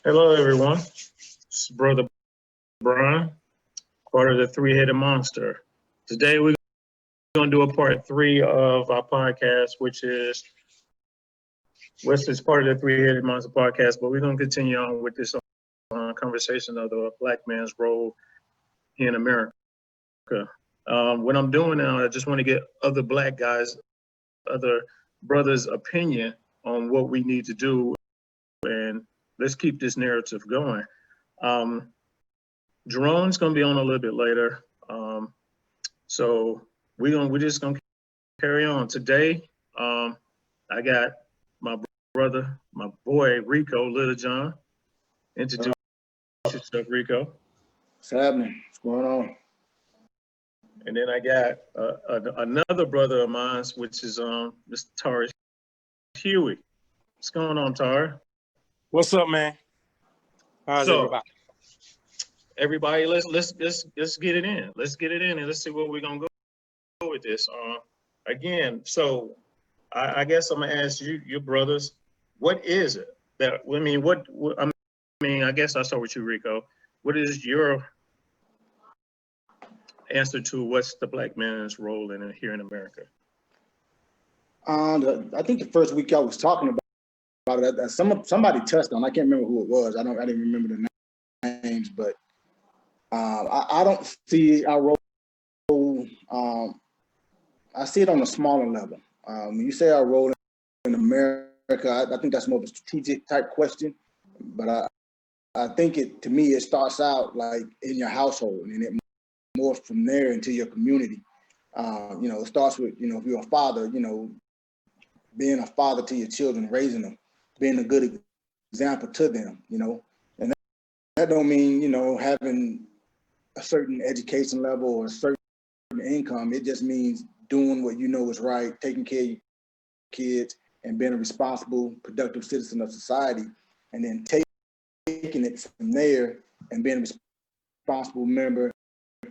Hello, everyone. This is Brother Brian, part of the Three-Headed Monster. Today, we're going to do a part three of our podcast, which is part of the Three-Headed Monster podcast. But we're going to continue on with this conversation of the black man's role in America. What I'm doing now, I just want to get other black guys, other brothers' opinion on what we need to do, and let's keep this narrative going. Um, Jerome's gonna be on a little bit later, so we're just gonna carry on today. I got my brother, my boy Rico, Little John. Introduce yourself, Rico. What's happening? What's going on? And then I got another brother of mine, which is Mr. Tarish Huey. What's going on, Tar? What's up, man? How's everybody? Let's get it in. Let's get it in and let's see where we're gonna go with this. Again, so I guess I'm gonna ask you, your brothers, what is it that I mean? I guess I'll start with you, Rico. What is your answer to what's the black man's role in here in America? I think the first week I was talking about it, somebody touched on. I can't remember who it was. I didn't remember the names, but I don't see our role. I see it on a smaller level. When you say our role in America, I think that's more of a strategic type question. But I think to me, it starts out like in your household, and it morphs from there into your community. It starts with, if you're a father, being a father to your children, raising them, being a good example to them, and that don't mean, having a certain education level or a certain income. It just means doing what you know is right, taking care of your kids, and being a responsible, productive citizen of society, and then taking it from there and being a responsible member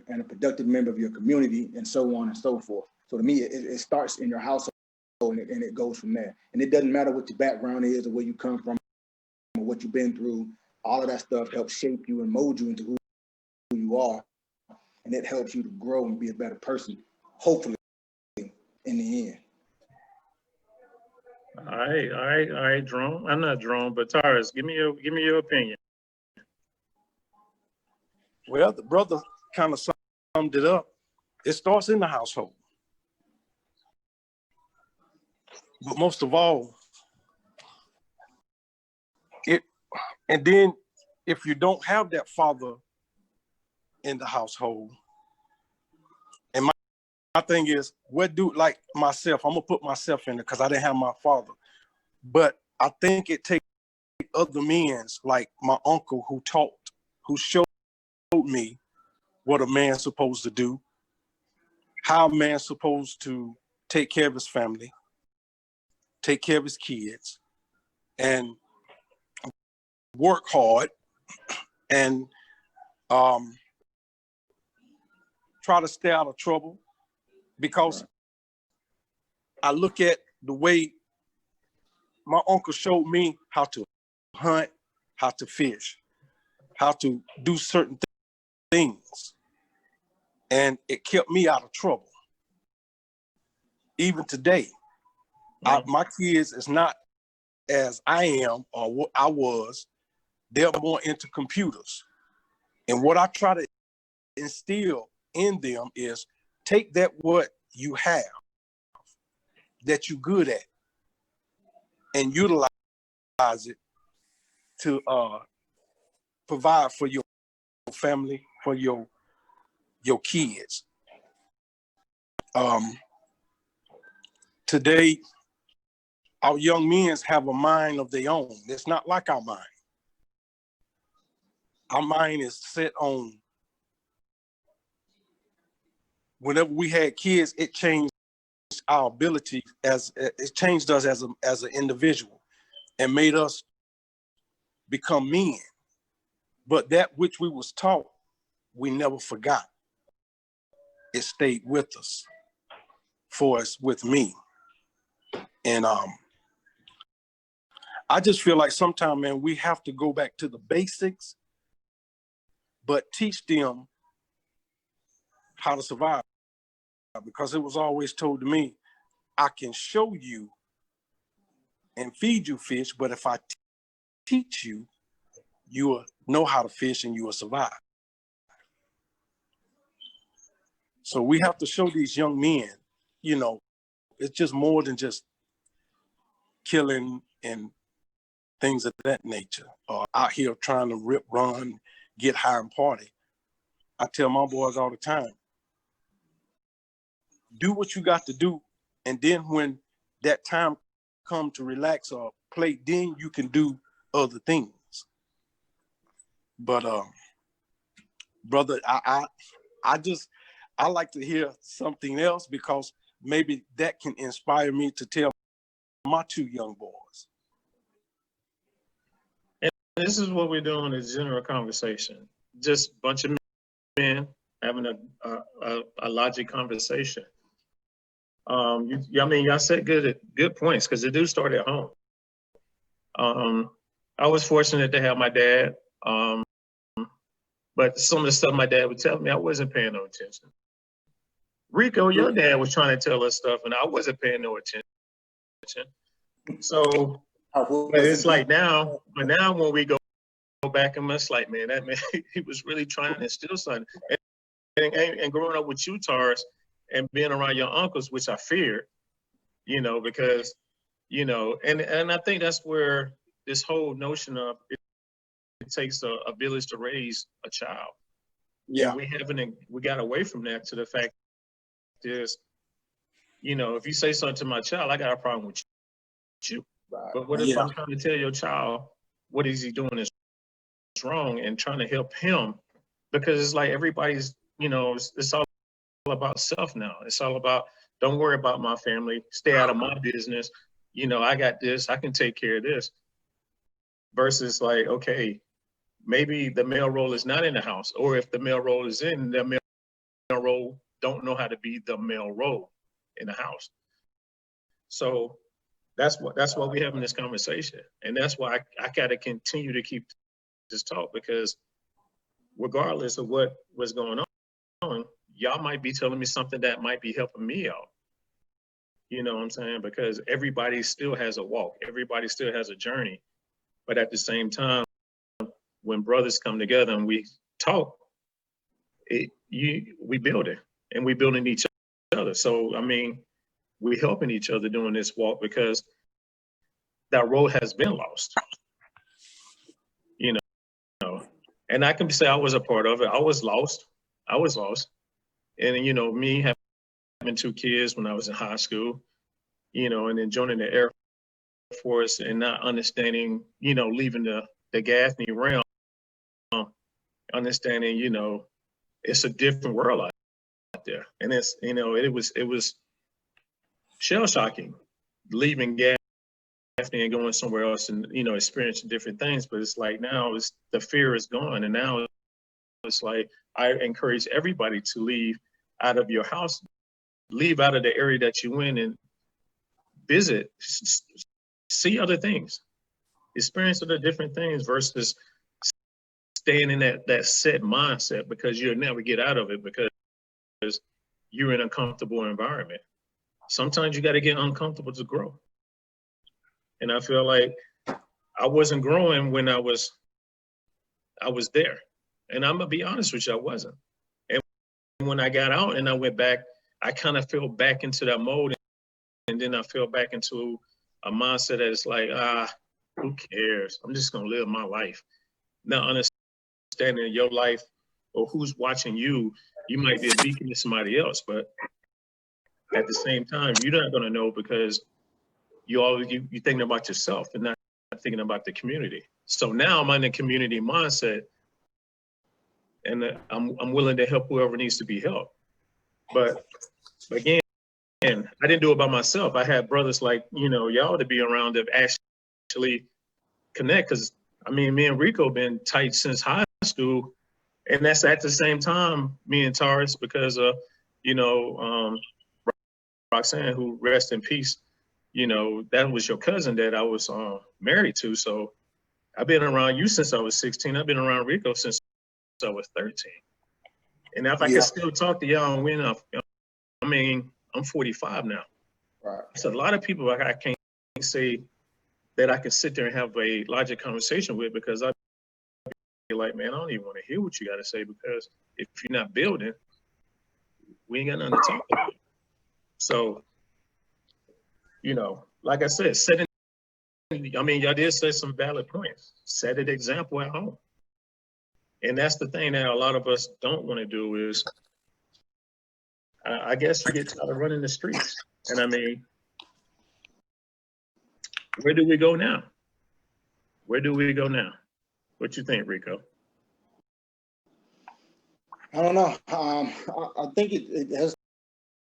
and a productive member of your community, and so on and so forth. So to me, it starts in your household and it goes from there. And it doesn't matter what your background is or where you come from or what you've been through. All of that stuff helps shape you and mold you into who you are. And it helps you to grow and be a better person, hopefully, in the end. All right, Jerome. I'm not Jerome, but Taurus, give me your opinion. Well, the brother kind of summed it up. It starts in the household. But most of all, and then if you don't have that father in the household, and my thing is, like myself, I'm gonna put myself in it because I didn't have my father. But I think it takes other men like my uncle who showed me what a man's supposed to do, how a man's supposed to take care of his family, take care of his kids, and work hard, and try to stay out of trouble. Because I look at the way my uncle showed me how to hunt, how to fish, how to do certain things. And it kept me out of trouble. Even today, my kids is not as I am or what I was. They're more into computers. And what I try to instill in them is take what you have, that you're good at, and utilize it to provide for your family, for your kids. Today, our young men have a mind of their own. It's not like our mind. Our mind is set on, whenever we had kids, it changed our ability it changed us as an individual and made us become men. But that which we was taught, we never forgot. It stayed with us, with me. And I just feel like sometimes, man, we have to go back to the basics, but teach them how to survive. Because it was always told to me, I can show you and feed you fish, but if I teach you, you will know how to fish and you will survive. So we have to show these young men, you know, it's just more than just killing and things of that nature, or out here trying to rip, run, get high and party. I tell my boys all the time, do what you got to do. And then when that time come to relax or play, then you can do other things. But brother, I like to hear something else, because maybe that can inspire me to tell my two young boys. And this is what we're doing, is general conversation. Just a bunch of men having a logic conversation. I mean, y'all said good points, because it do start at home. I was fortunate to have my dad, but some of the stuff my dad would tell me, I wasn't paying no attention. Ricco, your dad was trying to tell us stuff, and I wasn't paying no attention. So, but it's like now, when we go back, and it's like, man, that man, he was really trying to instill something. And growing up with you, Tars, and being around your uncles, which I feared, you know, because, you know, and I think that's where this whole notion of it takes a village to raise a child. Yeah. And we got away from that to the fact is, you know, if you say something to my child, I got a problem with you. Right. But what if I'm trying to tell your child what is he doing is wrong, and trying to help him? Because it's like everybody's, you know, it's all about self now. It's all about, don't worry about my family, stay out of my business. You know, I got this, I can take care of this. Versus like, okay, maybe the male role is not in the house, or if the male role is in, the male role don't know how to be the male role in the house. So that's why we're having this conversation. And that's why I gotta continue to keep this talk, because regardless of what's going on, y'all might be telling me something that might be helping me out. You know what I'm saying? Because everybody still has a walk. Everybody still has a journey. But at the same time, when brothers come together and we talk, we build it, and we building each other. So, I mean, we helping each other doing this walk, because that road has been lost. You know, and I can say I was a part of it. I was lost. And, you know, me having 2 kids when I was in high school, you know, and then joining the Air Force and not understanding, you know, leaving the Gaffney realm, understanding, you know, it's a different world out there. And it's, you know, it was shell shocking leaving Gaffney and going somewhere else and, you know, experiencing different things. But it's like now the fear is gone. And now it's like, I encourage everybody to leave out of your house, leave out of the area that you in, and visit, see other things, experience other different things, versus staying in that set mindset, because you'll never get out of it, because you're in a comfortable environment. Sometimes you got to get uncomfortable to grow. And I feel like I wasn't growing when I was there. And I'm gonna be honest with you, I wasn't. And when I got out and I went back, I kind of fell back into that mode. And then I fell back into a mindset that is like, who cares? I'm just gonna live my life. Now, understanding your life, or who's watching you, you might be a beacon to somebody else, but at the same time, you're not gonna know, because you're thinking about yourself and not thinking about the community. So now I'm in the community mindset, and I'm willing to help whoever needs to be helped. But again, I didn't do it by myself. I had brothers like, you know, y'all to be around to actually connect. Because, I mean, me and Ricco been tight since high school. And that's at the same time, me and Taurus, because, you know, Roxanne, who rest in peace, you know, that was your cousin that I was married to. So I've been around you since I was 16. I've been around Ricco since I was 13. And if I Yeah. can still talk to y'all and win up, I mean, I'm 45 now. Right. So a lot of people I can't say that I can sit there and have a logic conversation with, because I be like, man, I don't even want to hear what you got to say, because if you're not building, we ain't got nothing to talk about. So, you know, like I said, I mean, y'all did say some valid points. Set an example at home. And that's the thing that a lot of us don't want to do is, I guess you get tired of running the streets. And I mean, where do we go now? Where do we go now? What you think, Ricco? I don't know. I think it has to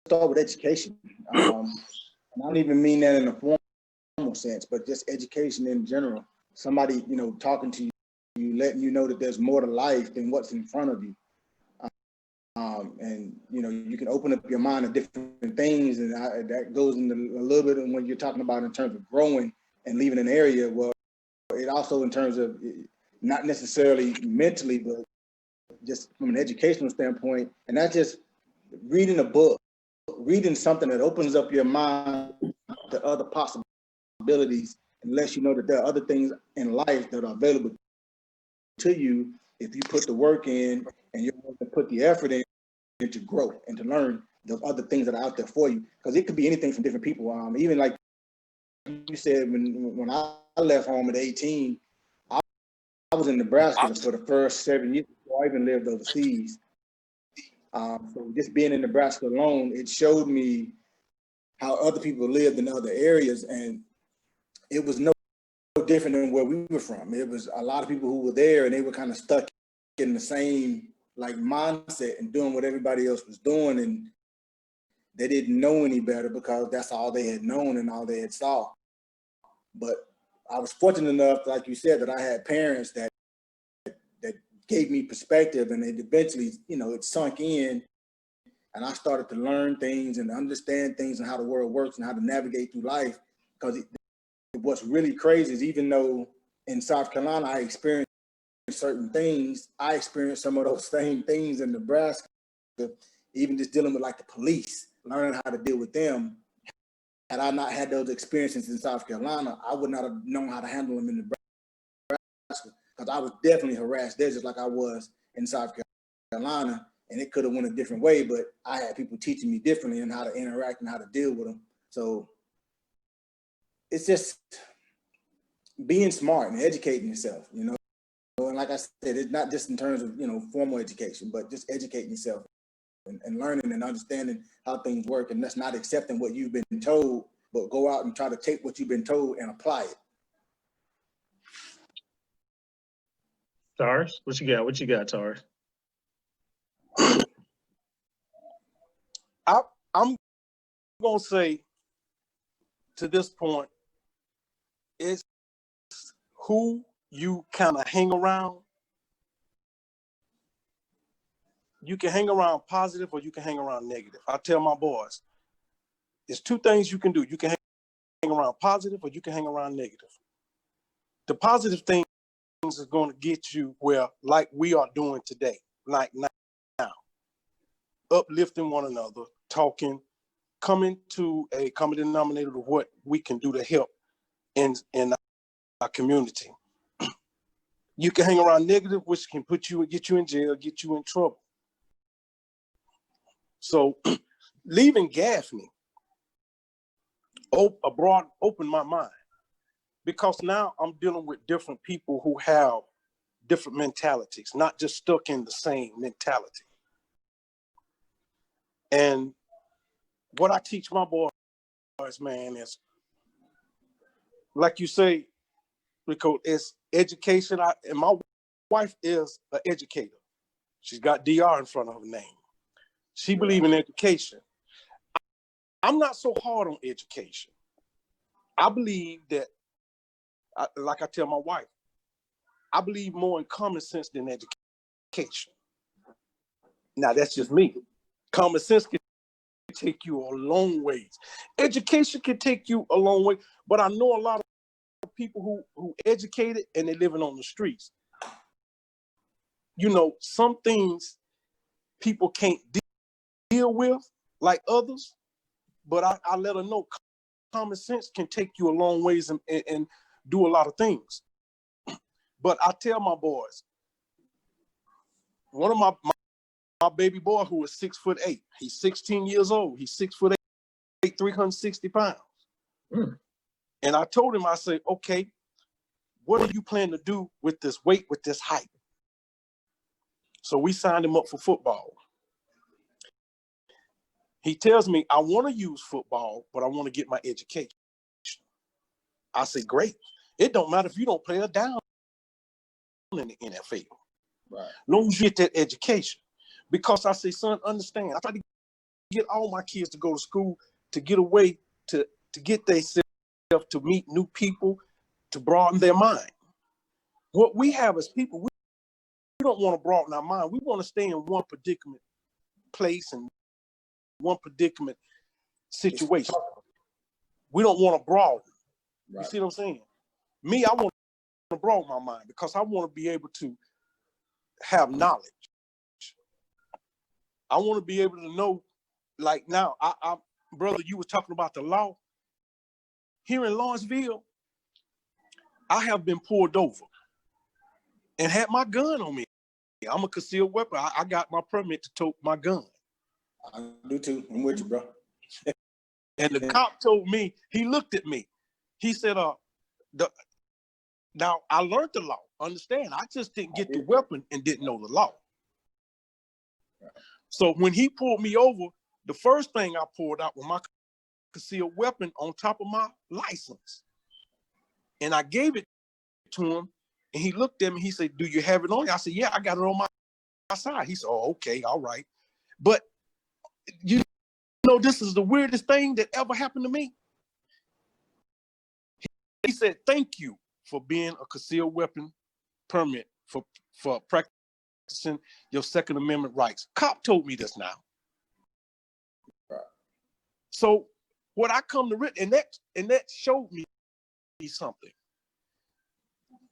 start with education. And I don't even mean that in a formal sense, but just education in general. Somebody, you know, talking to you, letting you know that there's more to life than what's in front of you. And you know, you can open up your mind to different things, and that goes into a little bit of when you're talking about in terms of growing and leaving an area. Well, it also in terms of not necessarily mentally, but just from an educational standpoint, and that's just reading a book, reading something that opens up your mind to other possibilities, and lets you know that there are other things in life that are available to you if you put the work in and you're willing to put the effort in to grow and to learn the other things that are out there for you. Because it could be anything from different people. Even like you said, when I left home at 18, I was in Nebraska for the first 7 years before I even lived overseas. So just being in Nebraska alone, it showed me how other people lived in other areas, and it was no different than where we were from. It was a lot of people who were there, and they were kind of stuck in the same like mindset and doing what everybody else was doing, and they didn't know any better because that's all they had known and all they had saw. But I was fortunate enough, like you said, that I had parents that gave me perspective, and it eventually, you know, it sunk in, and I started to learn things and understand things and how the world works and how to navigate through life. Because what's really crazy is, even though in South Carolina I experienced certain things, I experienced some of those same things in Nebraska. Even just dealing with like the police, learning how to deal with them. Had I not had those experiences in South Carolina, I would not have known how to handle them in Nebraska, because I was definitely harassed there just like I was in South Carolina, and it could have went a different way, but I had people teaching me differently and how to interact and how to deal with them. So it's just being smart and educating yourself, you know. And like I said, it's not just in terms of, you know, formal education, but just educating yourself and learning and understanding how things work, and that's not accepting what you've been told, but go out and try to take what you've been told and apply it. Tars, what you got? What you got, Tars? I'm gonna say to this point, it's who you kind of hang around. You can hang around positive or you can hang around negative. I tell my boys, there's two things you can do. You can hang around positive or you can hang around negative. The positive things is going to get you where, like we are doing today, like now, uplifting one another, talking, coming to a common denominator of what we can do to help in our community. You can hang around negative, which can get you in jail, get you in trouble. So leaving Gaffney abroad opened my mind, because now I'm dealing with different people who have different mentalities, not just stuck in the same mentality. And what I teach my boys, man, is, like you say, Ricco, it's education. And my wife is an educator. She's got DR in front of her name. She believes in education. I'm not so hard on education. I believe that, like I tell my wife, I believe more in common sense than education. Now, that's just me. Common sense can take you a long ways. Education can take you a long way, but I know a lot of people who educated and they're living on the streets. You know, some things people can't deal with like others, but I let her know common sense can take you a long ways and do a lot of things. But I tell my boys, one of my baby boy who is 6'8", he's 16 years old. He's 6'8", 360 pounds. Mm. And I told him, I said, okay, what do you plan to do with this weight, with this height? So we signed him up for football. He tells me, I want to use football, but I want to get my education. I say, great. It don't matter if you don't play a down in the NFL. Right. As long as you get that education. Because I say, son, understand, I try to get all my kids to go to school, to get away, to get themselves, to meet new people, to broaden their mind. What we have as people, we don't want to broaden our mind. We want to stay in one predicament place and one predicament situation. We don't want to broaden. Right. You see what I'm saying? Me, I want to broaden my mind because I want to be able to have knowledge. I want to be able to know, like now, I brother, you were talking about the law. Here in Lawrenceville, I have been pulled over and had my gun on me. I'm a concealed weapon. I got my permit to tote my gun. I do too. I'm with you, bro. And the cop told me, he looked at me. He said, now I learned the law. Understand, I just didn't get the weapon and didn't know the law. So when he pulled me over, the first thing I pulled out was my concealed weapon on top of my license. And I gave it to him, and he looked at me. He said, do you have it on you? I said, yeah, I got it on my side. He said, oh, okay, all right. But you know, this is the weirdest thing that ever happened to me. He said, thank you for being a concealed weapon permit for practicing your Second Amendment rights. Cop told me this now. So what I come to read, and that showed me something.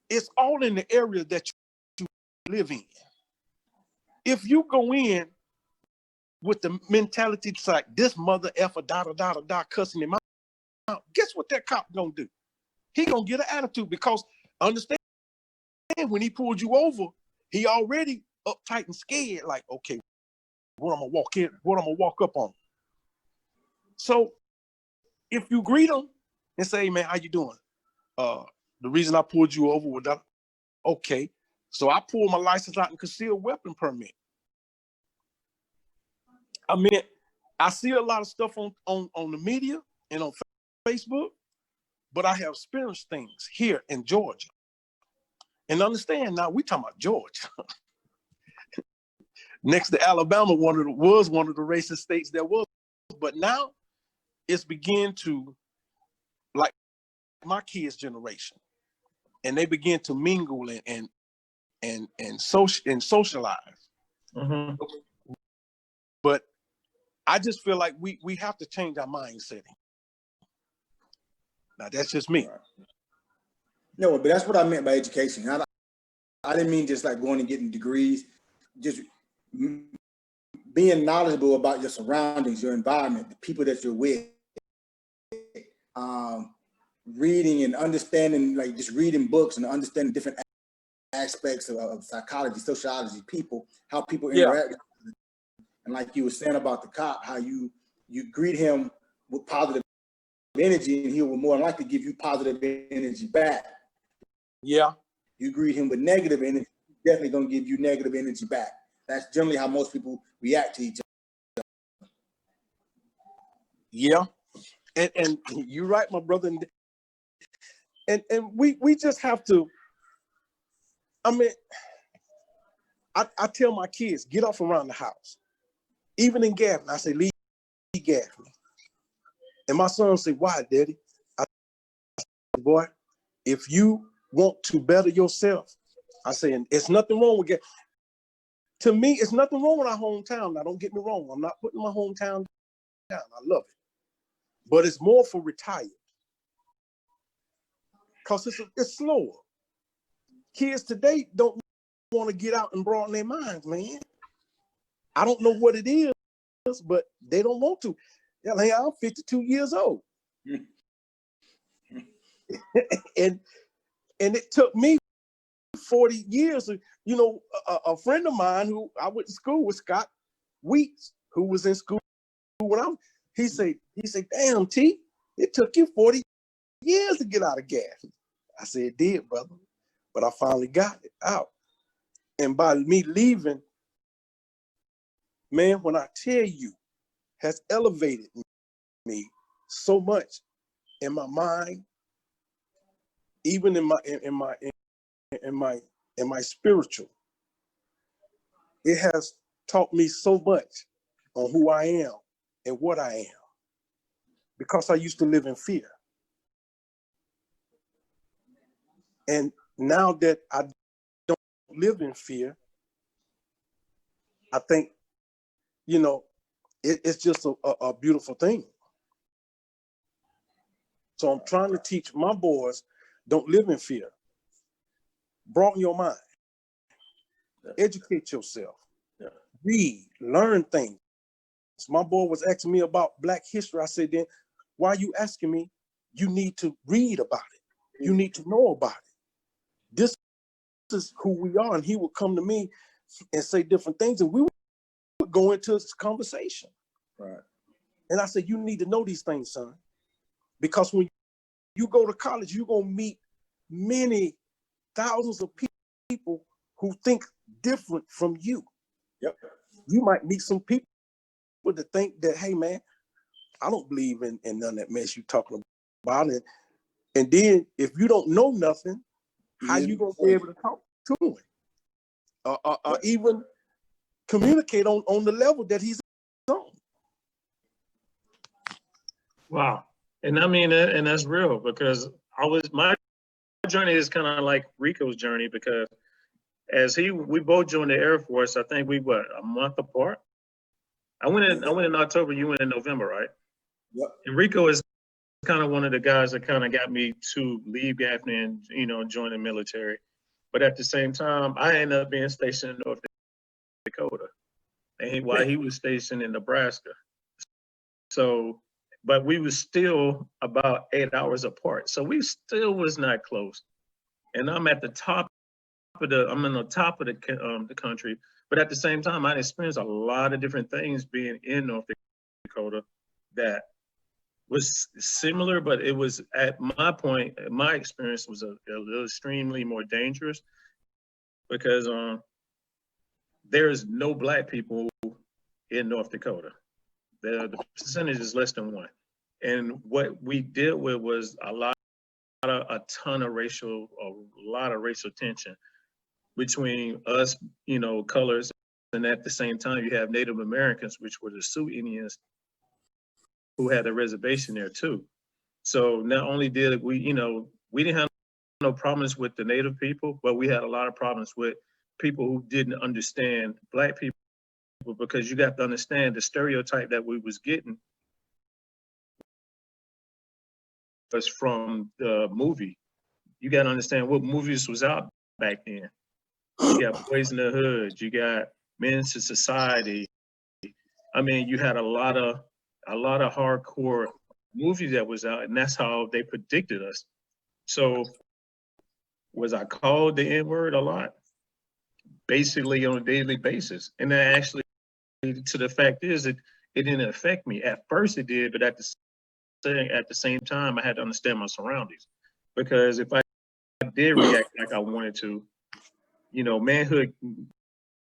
It's all in the area that you live in. If you go in with the mentality it's like this mother effer da cussing him out, guess what that cop gonna do? He gonna get an attitude because understand when he pulled you over, he already uptight and scared, like, okay, what I'm gonna walk up on. So if you greet him and say, hey, man, how you doing? The reason I pulled you over was that, okay. So I pulled my license out and concealed weapon permit. I mean, I see a lot of stuff on the media and on Facebook, but I have experienced things here in Georgia. And understand now, we talking about Georgia. Next to Alabama, was one of the racist states there was. But now it's begin to, like my kids' generation, and they begin to mingle and socialize. Mm-hmm. But I just feel like we have to change our mindset. Now that's just me. No, but that's what I meant by education. I didn't mean just like going and getting degrees, just being knowledgeable about your surroundings, your environment, the people that you're with, reading and understanding, like just reading books and understanding different aspects of psychology, sociology, people, how people interact. Yeah. And like you were saying about the cop, how you greet him with positive energy and he will more likely give you positive energy back. Yeah. You greet him with negative energy, he's definitely going to give you negative energy back. That's generally how most people react to each other. Yeah. And you're right, my brother. And we just have to, I mean, I tell my kids, get off around the house. Even in Gaffney, I say, leave Gaffney. And my son say, why, Daddy? I say, boy, if you want to better yourself, I say, and it's nothing wrong with Gaffney. To me, it's nothing wrong with our hometown. Now, don't get me wrong. I'm not putting my hometown down. I love it. But it's more for retired. Because it's slower. Kids today don't want to get out and broaden their minds, man. I don't know what it is, but they don't want to. They're like, I'm 52 years old. and it took me 40 years. You know, a friend of mine who I went to school with, Scott Weeks, who was in school when he said, damn, T, it took you 40 years to get out of gas. I said, it did, brother. But I finally got it out. And by me leaving, man, when I tell you, has elevated me so much in my mind, even in my spiritual. It has taught me so much on who I am and what I am, because I used to live in fear. And now that I don't live in fear, I think, you know, it's just a beautiful thing. So I'm trying to teach my boys, don't live in fear. Broaden your mind. Educate yourself. Read, learn things. My boy was asking me about Black history. I said, then why are you asking me? You need to read about it. You need to know about it. This is who we are. And he would come to me and say different things, and we would go into this conversation. Right. And I said, you need to know these things, son, because when you go to college, you're going to meet many thousands of people who think different from you. Yep. You might meet some people that think that, hey, man, I don't believe in none of that mess you talking about. And then if you don't know nothing, how you going to be able to talk to him? Or even communicate on the level that he's on. Wow. And I mean, and that's real, because my journey is kind of like Ricco's journey, because we both joined the Air Force. I think a month apart. I went in October. You went in November, right? Yep. And Ricco is kind of one of the guys that kind of got me to leave Gaffney and, join the military. But at the same time, I ended up being stationed in North Dakota, and while he was stationed in Nebraska. So, but we were still about 8 hours apart. So we still was not close. And I'm in the top of the country. But at the same time, I experienced a lot of different things being in North Dakota that was similar, but it was, at my point, my experience was a little extremely more dangerous, because there's no Black people in North Dakota. The percentage is less than 1. And what we dealt with was a ton of racial tension between us, colors, and at the same time you have Native Americans, which were the Sioux Indians, who had a reservation there too. So not only did we didn't have no problems with the Native people, but we had a lot of problems with people who didn't understand Black people, because you got to understand the stereotype that we was getting was from the movie. You got to understand what movies was out back then. You got Boys in the Hood, you got Menace to Society. I mean, you had a lot of hardcore movies that was out, and that's how they predicted us. So was I called the N-word a lot? Basically on a daily basis. And that actually, to the fact is, it didn't affect me. At first it did, but at the same time, I had to understand my surroundings. Because if I did react like I wanted to, manhood,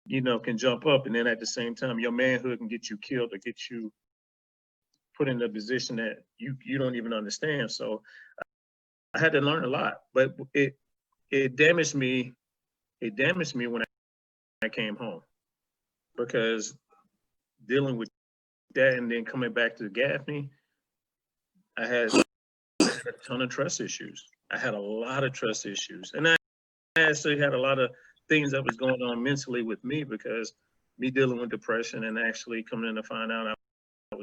can jump up, and then at the same time, your manhood can get you killed or get you put in a position that you don't even understand. So I had to learn a lot, but it damaged me. It damaged me when I came home, because dealing with that and then coming back to Gaffney, I had a ton of trust issues. I had a lot of trust issues, and I actually had a lot of things that was going on mentally with me, because me dealing with depression and actually coming in to find out I was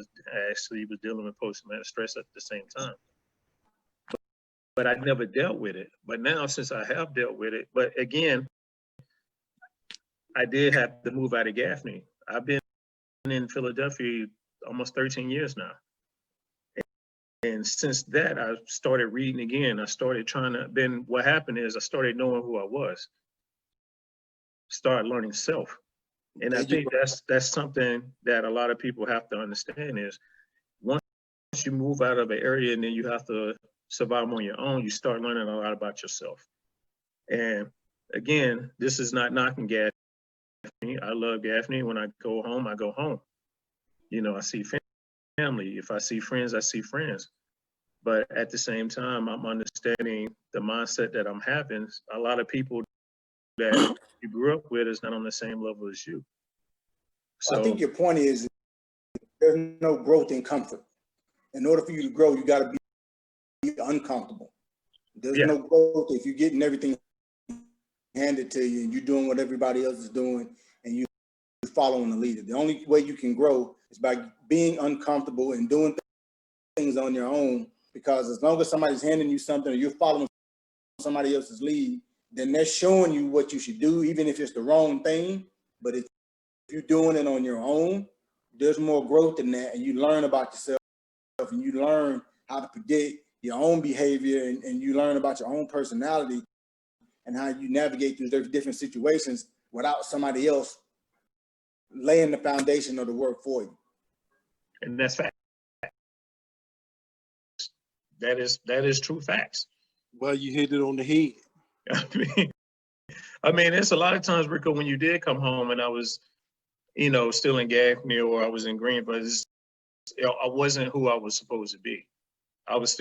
actually was dealing with post-traumatic stress at the same time. But I never dealt with it. But now, since I have dealt with it, but again, I did have to move out of Gaffney. I've been in Philadelphia almost 13 years now. And since that, I started reading again. I started then what happened is I started knowing who I was, started learning self. And I think that's something that a lot of people have to understand is once you move out of an area and then you have to survive on your own, you start learning a lot about yourself. And again, this is not knocking Gaffney. I love Gaffney. When I go home, I go home. You know, I see family. If I see friends, I see friends. But at the same time, I'm understanding the mindset that I'm having. A lot of people that you grew up with is not on the same level as you. So I think your point is there's no growth in comfort. In order for you to grow, you got to be uncomfortable. There's no growth if you're getting everything handed to you and you're doing what everybody else is doing and you're following the leader. The only way you can grow is by being uncomfortable and doing things on your own, because as long as somebody's handing you something or you're following somebody else's lead, then they're showing you what you should do, even if it's the wrong thing. But if you're doing it on your own, there's more growth in that, and you learn about yourself and you learn how to predict your own behavior and you learn about your own personality and how you navigate through those different situations without somebody else laying the foundation of the work for you. And that's fact. That is true facts. Well, you hit it on the head. I mean, it's a lot of times, Ricco, when you did come home and I was, still in Gaffney or I was in Green, but I wasn't who I was supposed to be. I was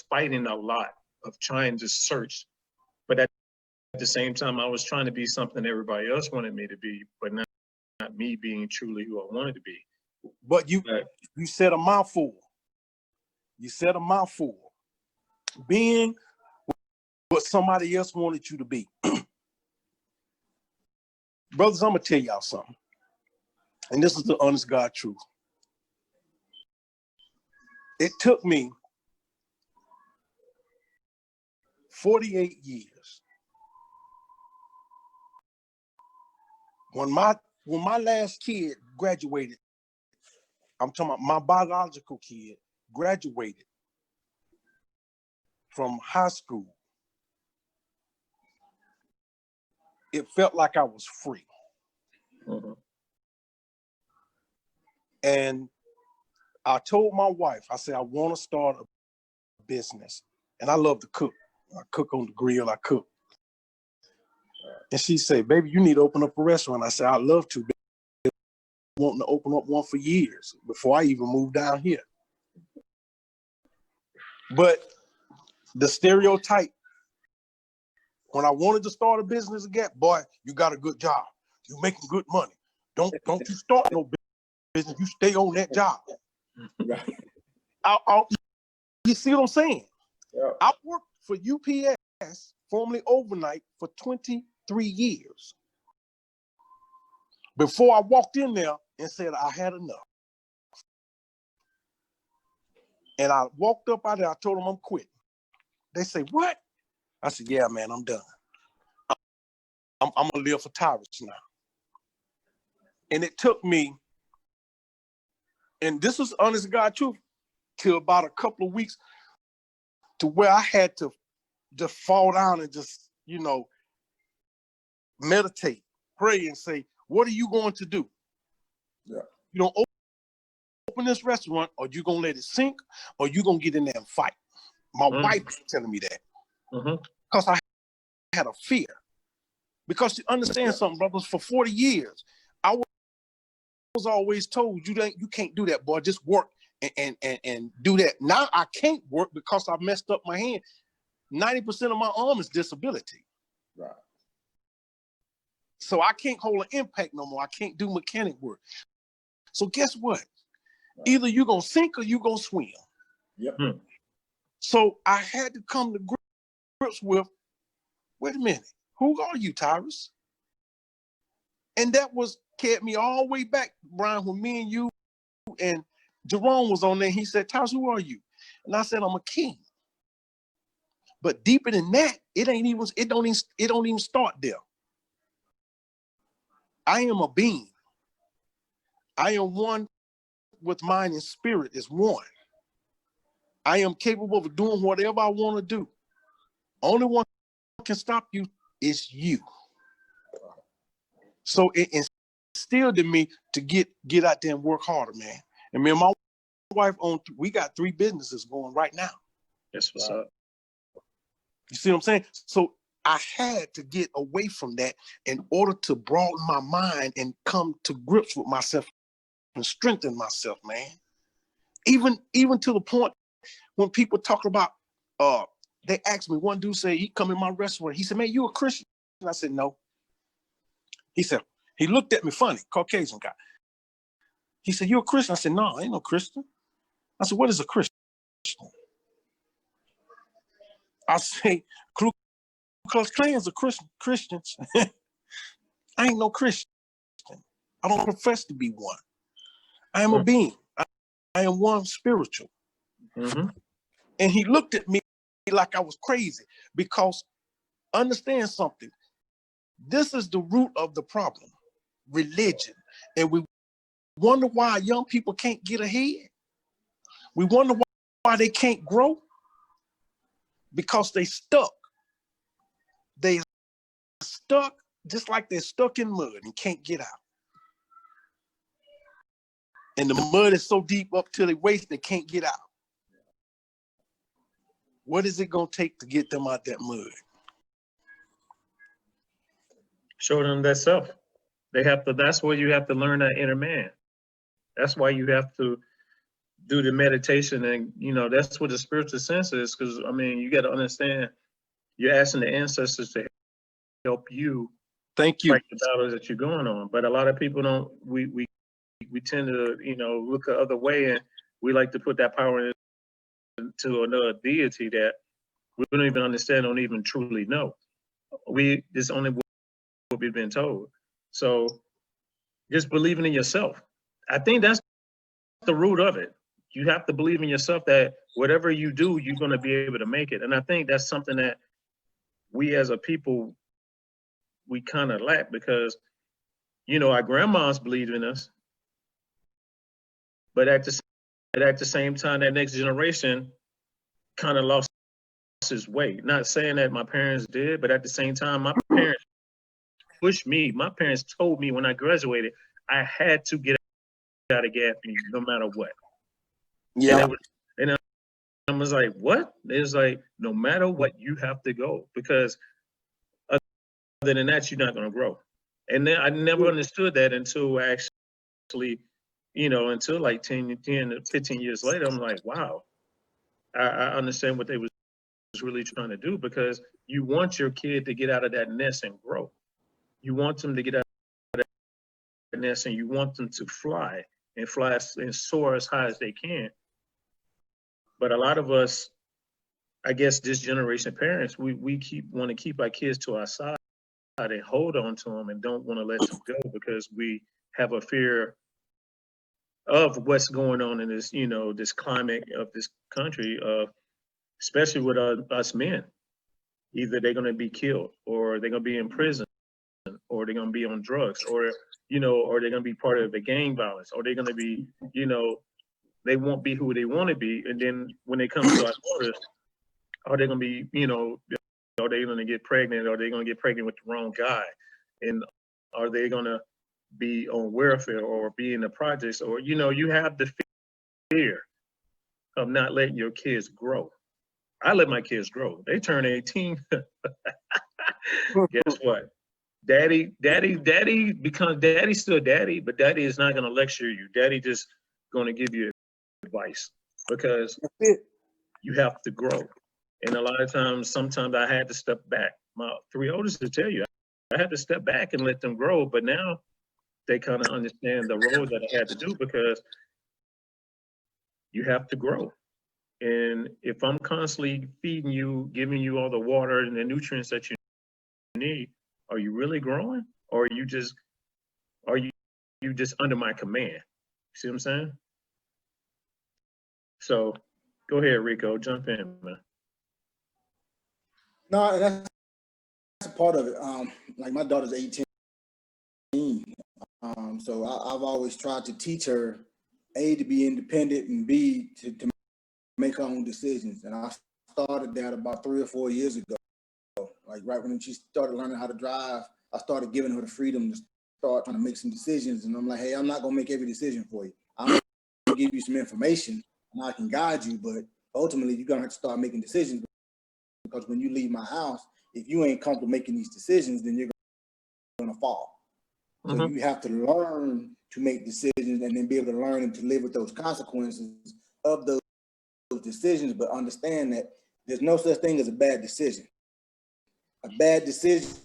fighting a lot of trying to search, but at the same time, I was trying to be something everybody else wanted me to be, but not me being truly who I wanted to be. But you said a mouthful. You said a mouthful. Being what somebody else wanted you to be. Brothers, I'm going to tell y'all something. And this is the honest God truth. It took me 48 years. When my last kid graduated, I'm talking about my biological kid graduated from high school, it felt like I was free. Mm-hmm. And I told my wife, I said, I want to start a business. And I love to cook. I cook on the grill, I cook. And she said, baby, you need to open up a restaurant. I said, I'd love to. Been wanting to open up one for years before I even moved down here. But the stereotype, when I wanted to start a business again, boy, you got a good job. You making good money. Don't you start no business. You stay on that job. Right. You see what I'm saying? Yeah. I worked for UPS, formerly Overnight, for 23 years. Before I walked in there and said I had enough. And I walked up out there, I told them I'm quitting. They say, what? I said, yeah, man, I'm done. I'm going to live for Tirish now. And it took me, and this was honest to God truth, till about a couple of weeks to where I had to just fall down and just, meditate, pray and say, what are you going to do? Yeah. You don't open this restaurant, or you going to let it sink, or you going to get in there and fight. My wife was telling me that. Because I had a fear. Because you understand something, brothers, for 40 years, I was always told, you can't do that, boy. Just work and do that. Now I can't work because I messed up my hand. 90% of my arm is disability. Right. So I can't hold an impact no more. I can't do mechanic work. So guess what? Right. Either you're going to sink or you're going to swim. Yep. So I had to come to grips with, wait a minute, who are you, Tirish? And that was kept me all the way back, Brian, when me and you and Jerome was on there. He said, Tyrus, who are you? And I said, I'm a king. But deeper than that, it don't even start there. I am a being. I am one with mind and spirit is one. I am capable of doing whatever I want to do. Only one can stop you is you. So it instilled in me to get out there and work harder, man. And me and my wife we got 3 businesses going right now. That's what's up. You see what I'm saying? So I had to get away from that in order to broaden my mind and come to grips with myself and strengthen myself, man. Even to the point when people talk about, they asked me, one dude said, he come in my restaurant. He said, man, you a Christian? And I said, no. He said, he looked at me funny, Caucasian guy. He said, you a Christian? I said, no, I ain't no Christian. I said, what is a Christian? I say, Ku Klux Klans are Christians. I ain't no Christian. I don't profess to be one. I am a being. I am one spiritual. Mm-hmm. And he looked at me like I was crazy because understand something. This is the root of the problem, religion. And we wonder why young people can't get ahead. We wonder why they can't grow because they stuck. They stuck just like they're stuck in mud and can't get out. And the mud is so deep up to their waist, they can't get out. What is it going to take to get them out that mud? Show them that self. That's where you have to learn that inner man. That's why you have to do the meditation, and that's what the spiritual sense is. Because you got to understand, you're asking the ancestors to help you. Thank you. Fight the battles that you're going on. But a lot of people don't. We tend to look the other way, and we like to put that power into another deity that we don't even understand, don't even truly know. It's only what we've been told. So just believing in yourself. I think that's the root of it. You have to believe in yourself that whatever you do, you're going to be able to make it. And I think that's something that we as a people, we kind of lack because, our grandmas believed in us. But at the same time, that next generation kind of lost his way. Not saying that my parents did, but at the same time, my parents pushed me. My parents told me when I graduated, I had to get out of Gaffney no matter what. Yeah. And I was like, what? It's like, no matter what, you have to go because other than that, you're not going to grow. And then I never understood that until actually, until like 10 to 15 years later, I'm like, wow, I understand what they was really trying to do because you want your kid to get out of that nest and grow. You want them to get out of that nest and you want them to fly and soar as high as they can. But a lot of us, I guess this generation of parents, we want to keep our kids to our side and hold on to them and don't want to let them go because we have a fear of what's going on in this, this climate of this country, especially with us men. Either they're going to be killed or they're going to be in prison or they're going to be on drugs or, or they're going to be part of the gang violence or they're going to be, they won't be who they want to be. And then when they come to our daughters, are they going to be, are they going to get pregnant? Or are they going to get pregnant with the wrong guy? And are they going to be on welfare or be in the projects? Or, you have the fear of not letting your kids grow. I let my kids grow. They turn 18. Guess what? Daddy's still daddy, but daddy is not going to lecture you. Daddy just going to give you advice because you have to grow. And a lot of times, sometimes I had to step back. My 3 oldest to tell you, I had to step back and let them grow. But now they kind of understand the role that I had to do because you have to grow. And if I'm constantly feeding you, giving you all the water and the nutrients that you need, are you really growing? Or are you just under my command? See what I'm saying? So go ahead, Rico, jump in, man. No, and that's a part of it. Like my daughter's 18. So I've always tried to teach her, A, to be independent, and B, to make her own decisions. And I started that about 3 or 4 years ago. Like right when she started learning how to drive, I started giving her the freedom to start trying to make some decisions. And I'm like, hey, I'm not gonna make every decision for you. I'm gonna give you some information and I can guide you, but ultimately you're gonna have to start making decisions, because when you leave my house, if you ain't comfortable making these decisions, then you're gonna fall. So you have to learn to make decisions and then be able to learn and to live with those consequences of those decisions, but understand that there's no such thing as a bad decision. A bad decision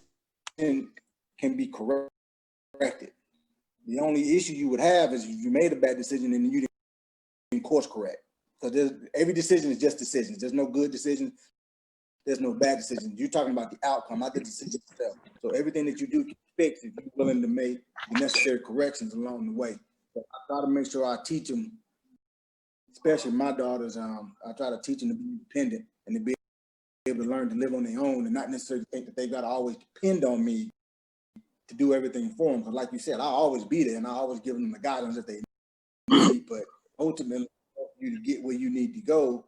can be corrected. The only issue you would have is if you made a bad decision and you didn't course correct. So every decision is just decisions. There's no good decisions. There's no bad decisions. You're talking about the outcome, not the decision itself. So everything that you do can fix if you're willing to make the necessary corrections along the way. So I try to make sure I teach them, especially my daughters, I try to teach them to be independent and to be able to learn to live on their own and not necessarily think that they got to always depend on me to do everything for them. Because like you said, I'll always be there and I always give them the guidance that they need. But ultimately, for you to get where you need to go,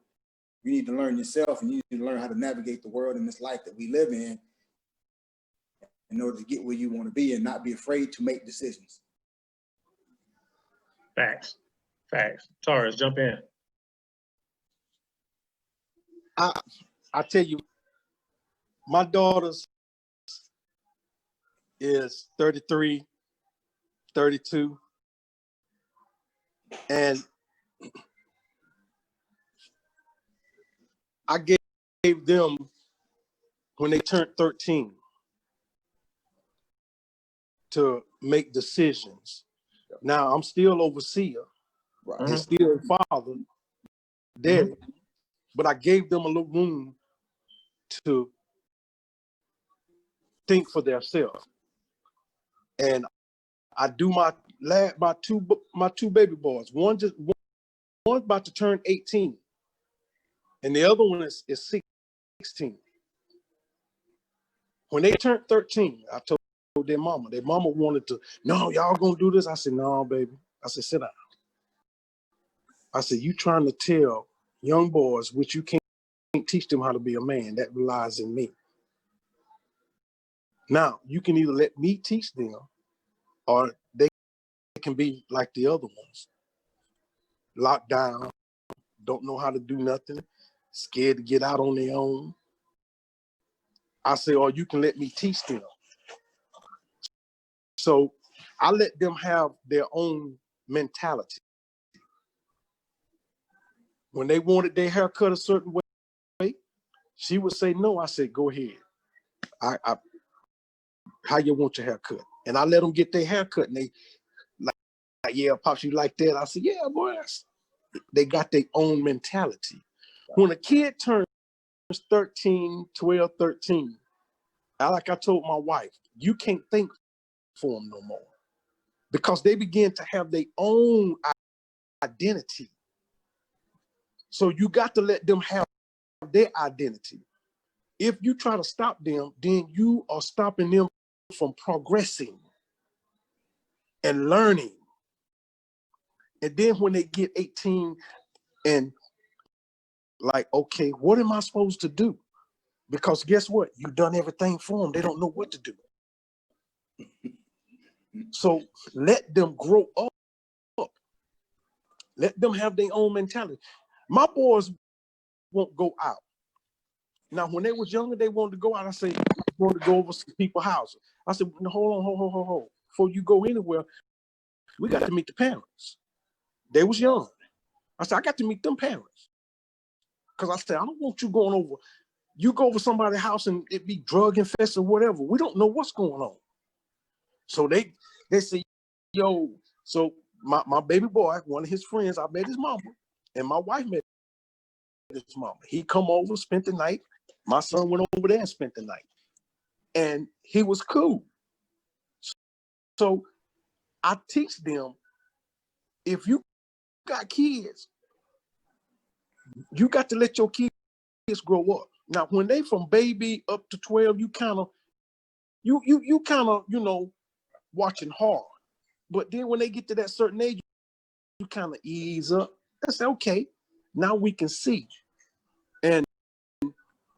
you need to learn yourself and you need to learn how to navigate the world in this life that we live in order to get where you want to be and not be afraid to make decisions. Facts. Tarish, jump in. I tell you, my daughter's is 33, 32, and I gave them, when they turned 13, to make decisions. Now I'm still overseer, Right. and still father, daddy, but I gave them a little room to think for themselves. And I do my two baby boys. One's about to turn 18, and the other one is 16. When they turned 13, I told their mama. Their mama wanted to, no, y'all gonna do this. I said, no, baby. I said, sit down. I said, you trying to tell young boys which you can't teach them how to be a man. That relies in me. Now, you can either let me teach them or they can be like the other ones. Locked down, don't know how to do nothing, scared to get out on their own. I say, or you can let me teach them. So I let them have their own mentality. When they wanted their hair cut a certain way, she would say no. I said, go ahead. How you want your hair cut? And I let them get their hair cut. And they like, yeah, Pops, you like that? I said, yeah, boy. They got their own mentality. When a kid turns 13, 12, 13, like I told my wife, you can't think for them no more because they begin to have their own identity. So you got to let them have their identity. If you try to stop them, then you are stopping them from progressing and learning. And then when they get 18 and like, okay, what am I supposed to do? Because guess what? You've done everything for them. They don't know what to do. So let them grow up. Let them have their own mentality. My boys won't go out. Now, when they was younger, they wanted to go out. I said, wanted to go over some people's houses. I said, hold on. Before you go anywhere, we got to meet the parents. They was young. I said, I got to meet them parents. Because I said, I don't want you going over. You go over somebody's house and it be drug infested or whatever. We don't know what's going on. So they say, yo, so my baby boy, one of his friends, I met his mama, and my wife met his mama. He come over, spent the night. My son went over there and spent the night. And he was cool. So I teach them, if you got kids, you got to let your kids grow up. Now, when they from baby up to 12, you kind of, watching hard. But then when they get to that certain age, you kind of ease up. That's okay. Now we can see. And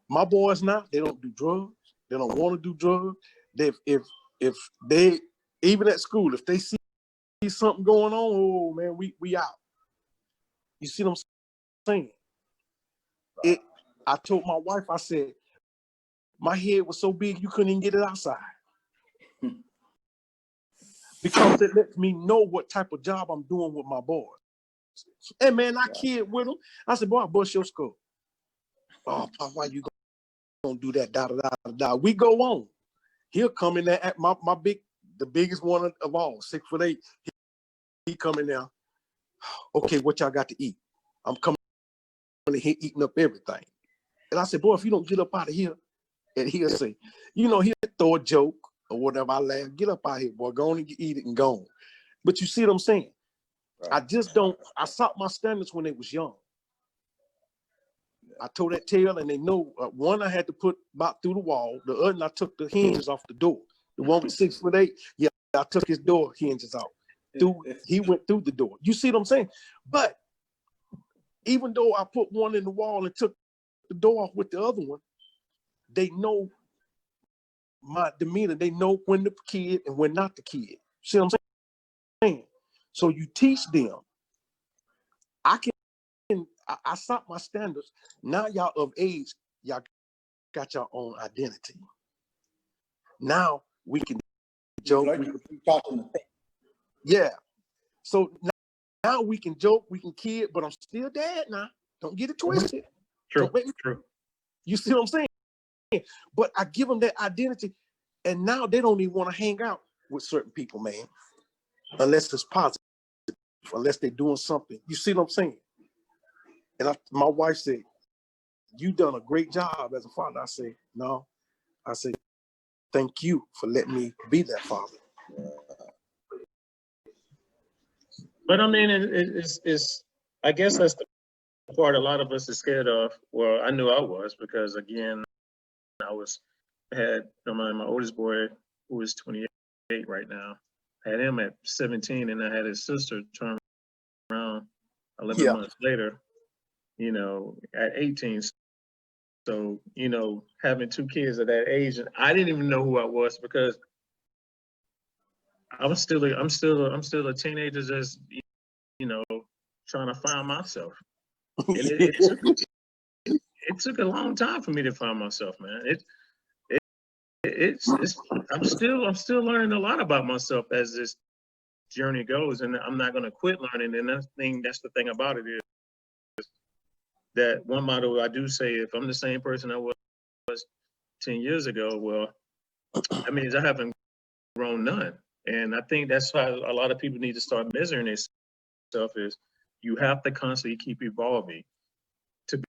my boys now, they don't do drugs. They don't want to do drugs. If they, even at school, if they see something going on, oh man, we out. You see what I'm saying? I told my wife, I said, my head was so big you couldn't even get it outside. Because it lets me know what type of job I'm doing with my boys. And man, I kid with them. I said, boy, I bust your skull. Oh, Pop, why you gonna do that? Da, da, da, da. We go on. He'll come in there at the biggest one of all, 6'8". He come in there. Okay, what y'all got to eat? I'm coming in here eating up everything. And I said, boy, if you don't get up out of here, and he'll say, he'll throw a joke or whatever. I laugh, get up out here, boy, go on and eat it and go on. But you see what I'm saying? Right. I sought my standards when they was young. I told that tale and they know one I had to put about through the wall. The other I took the hinges off the door. The one with 6'8", yeah, I took his door hinges off. He went through the door. You see what I'm saying? But even though I put one in the wall and took the door off with the other one, they know my demeanor. They know when the kid and when not the kid. See what I'm saying? So you teach them. I sought my standards. Now y'all of age, y'all got your own identity. Now we can joke. Yeah. So now we can joke, we can kid, but I'm still dad now. Don't get it twisted. True. True. You see what I'm saying? But I give them that identity, and now they don't even want to hang out with certain people, man, unless it's positive, unless they're doing something. You see what I'm saying? And my wife said, you done a great job as a father. I said, no. I said, thank you for letting me be that father. But I mean, it's I guess that's the part a lot of us are scared of. Well, I knew I was, because again, my oldest boy, who is 28 right now, had him at 17, and I had his sister turn around 11 months later, at 18. So, having two kids at that age, and I didn't even know who I was, because I'm still a teenager, just trying to find myself. And it took a long time for me to find myself, man. I'm still learning a lot about myself as this journey goes, and I'm not going to quit learning. And that's the thing about it is that one motto I do say: if I'm the same person I was 10 years ago, well, that means I haven't grown none. And I think that's why a lot of people need to start measuring themselves, is you have to constantly keep evolving to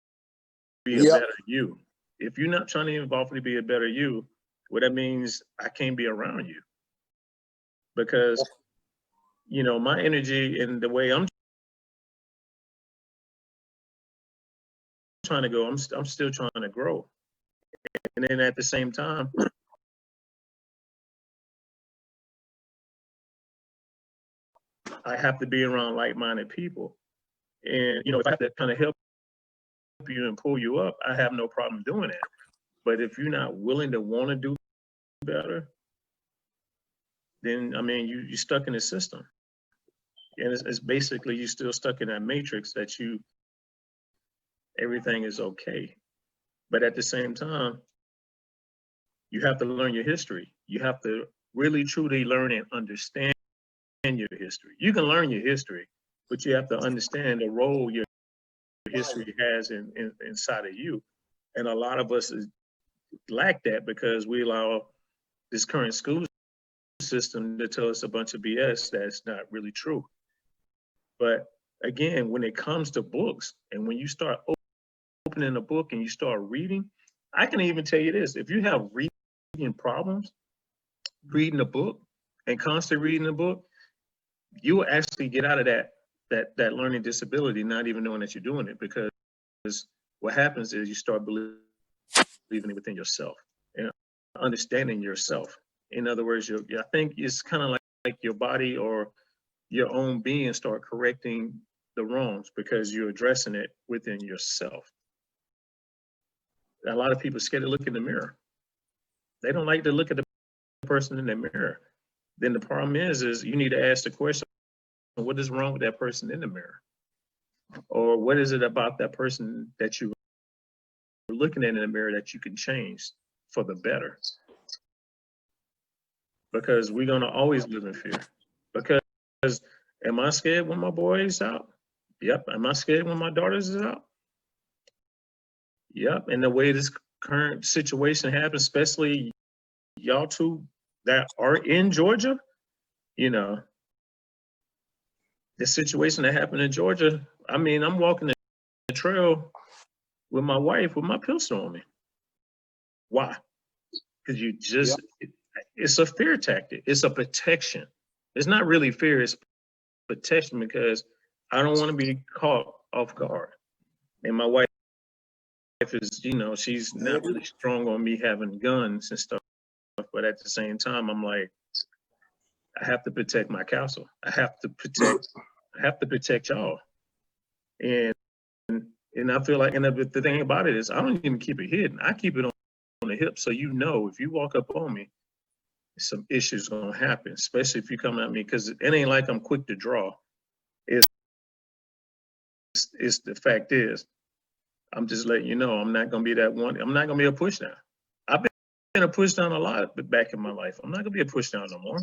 be a better you. If you're not trying to evolve to be a better you, well, that means I can't be around you, because my energy and the way I'm trying to go, I'm still trying to grow. And then at the same time, I have to be around like-minded people. And if I have to kind of help you and pull you up, I have no problem doing that. But if you're not willing to want to do better, then you're stuck in the system. And it's basically you're still stuck in that matrix that everything is okay. But at the same time, you have to learn your history. You have to really truly learn and understand your history. You can learn your history, but you have to understand the role your history has inside of you. And a lot of us lack that, because we allow this current school system to tell us a bunch of BS that's not really true. But again, when it comes to books, and when you start opening a book and you start reading, I can even tell you this: if you have reading problems, reading a book and constantly reading a book, you will actually get out of that learning disability, not even knowing that you're doing it, because what happens is you start believing within yourself and understanding yourself. In other words, I think it's kind of like your body or your own being start correcting the wrongs because you're addressing it within yourself. A lot of people are scared to look in the mirror. They don't like to look at the person in the mirror. Then the problem is you need to ask the question, what is wrong with that person in the mirror? Or what is it about that person that you're looking at in the mirror that you can change for the better? Because we're gonna always live in fear. Because am I scared when my boy is out? Yep. Am I scared when my daughters is out? Yep. And the way this current situation happens, especially y'all two that are in Georgia, you know, the situation that happened in Georgia, I mean, I'm walking the trail with my wife with my pistol on me. Why? Because you just, it's a fear tactic. It's a protection. It's not really fear, it's protection because I don't want to be caught off guard. And my wife is, you know, she's not really strong on me having guns and stuff. But at the same time, I'm like, I have to protect my castle. I have to protect y'all. And I feel like, and the thing about it is I don't even keep it hidden. I keep it on the hip. So, you know, if you walk up on me, some issues gonna happen, especially if you come at me, because it ain't like I'm quick to draw. It's the fact is, I'm just letting you know, I'm not gonna be that one. I'm not gonna be a push down. I've been a push down a lot back in my life. I'm not gonna be a push down no more.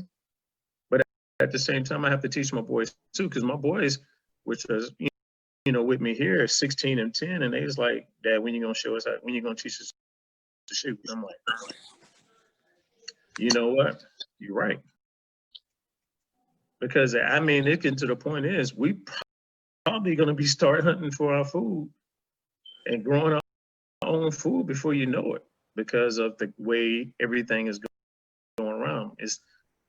But at the same time, I have to teach my boys too, because my boys, which was, you know, with me here, 16 and 10, and they was like, Dad, when you gonna show us how, when you gonna teach us to shoot? And I'm like, you know what? You're right. Because I mean, it gets to the point is we probably gonna be start hunting for our food and growing our own food before you know it, because of the way everything is going around. Is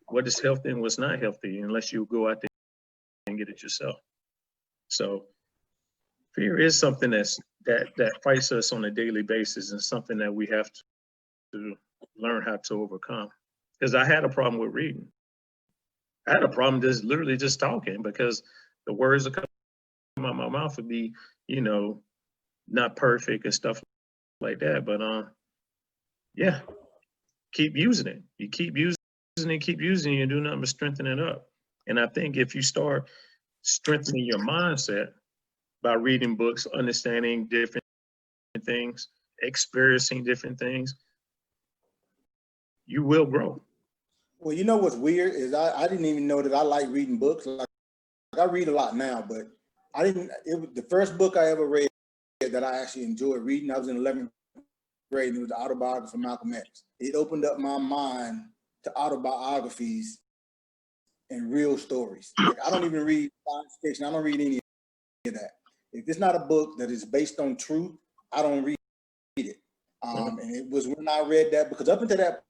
what is healthy and what's not healthy, unless you go out there and get it yourself. So fear is something that fights us on a daily basis, and something that we have to learn how to overcome. Because I had a problem with reading. I had a problem just literally just talking, because the words that come out of my mouth would be, you know, not perfect and stuff like that. But yeah, keep using it. You keep using it, you do nothing but strengthen it up. And I think if you start strengthening your mindset by reading books, understanding different things, experiencing different things, you will grow. Well, you know what's weird is I didn't even know that I like reading books. Like I read a lot now, but I didn't. It was the first book I ever read that I actually enjoyed reading. I was in 11th grade, and it was the autobiography of Malcolm X. It opened up my mind to autobiographies and real stories. Like I don't even read science fiction. I don't read any of that. If it's not a book that is based on truth, I don't read it. And it was when I read that, because up until that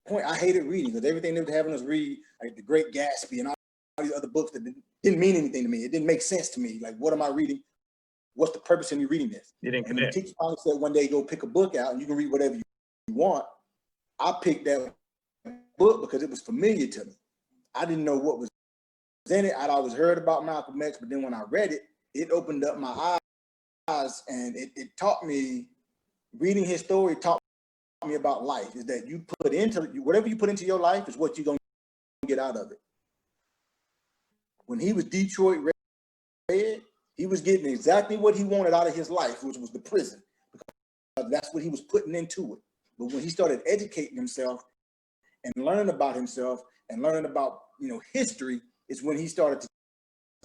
point, I hated reading, because everything they were having us read, like The Great Gatsby and all these other books that didn't mean anything to me. It didn't make sense to me. Like, what am I reading? What's the purpose of me reading this? You didn't and when the connect. teacher finally said one day, go pick a book out and you can read whatever you want, I picked that book because it was familiar to me. I didn't know what was in it. I'd always heard about Malcolm X, but then when I read it, it opened up my eyes, and it taught me, reading his story taught me about life, is that you put into whatever you put into your life is what you're going to get out of it. When he was Detroit Red, he was getting exactly what he wanted out of his life, which was the prison, because that's what he was putting into it. But when he started educating himself and learning about himself and learning about, you know, history, is when he started to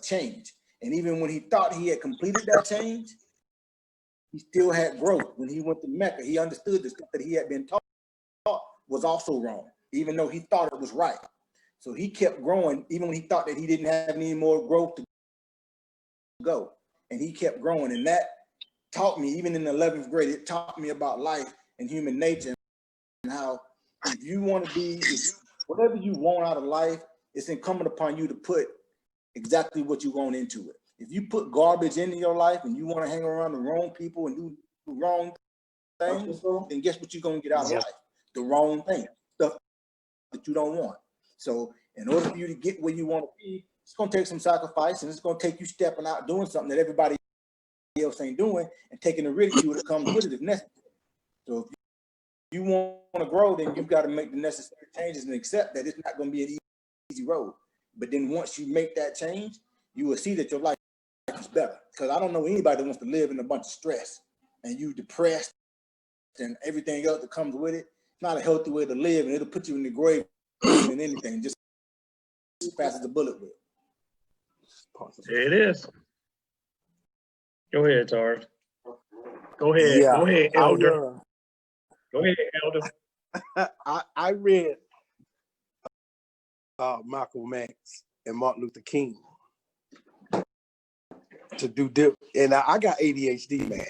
change. And even when he thought he had completed that change, he still had growth. When he went to Mecca, he understood the stuff that he had been taught was also wrong, even though he thought it was right. So he kept growing, even when he thought that he didn't have any more growth to go. And he kept growing. And that taught me, even in the 11th grade, it taught me about life and human nature, and how if you want to be, whatever you want out of life, it's incumbent upon you to put exactly what you want into it. If you put garbage into your life and you want to hang around the wrong people and do the wrong things, then guess what you're going to get out of life? The wrong thing, stuff that you don't want. So in order for you to get where you want to be, it's going to take some sacrifice, and it's going to take you stepping out, doing something that everybody else ain't doing, and taking the ridicule that comes with it if necessary. So if you want to grow, then you've got to make the necessary changes and accept that it's not going to be an easy road. But then once you make that change, you will see that your life is better. Because I don't know anybody that wants to live in a bunch of stress and you depressed and everything else that comes with it. It's not a healthy way to live, and it'll put you in the grave more than anything, just as fast as a bullet will. There it is. Go ahead, Tar. Go ahead. Yeah, Go ahead, Elder. Go ahead, Elder. I read Malcolm X and Martin Luther King to do and I got ADHD, man,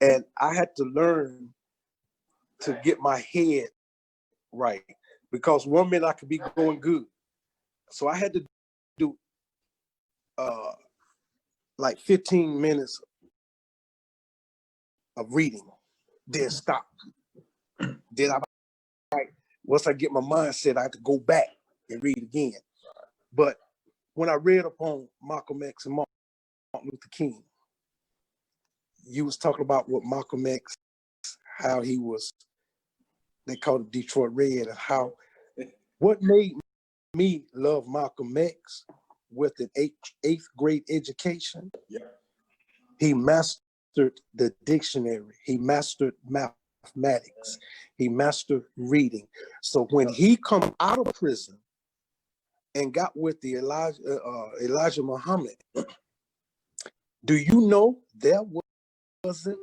and I had to learn to get my head right, because one minute I could be going good, so I had to do like 15 minutes of reading, then stop. Then once I get my mindset, I have to go back and read again. But when I read upon Malcolm X and Martin Luther King, you was talking about what Malcolm X, how he was, they called it Detroit Red, and how, what made me love Malcolm X with an eighth grade education. Yeah. He mastered the dictionary. He mastered mathematics. He mastered reading. So when he come out of prison and got with the Elijah Muhammad, do you know there wasn't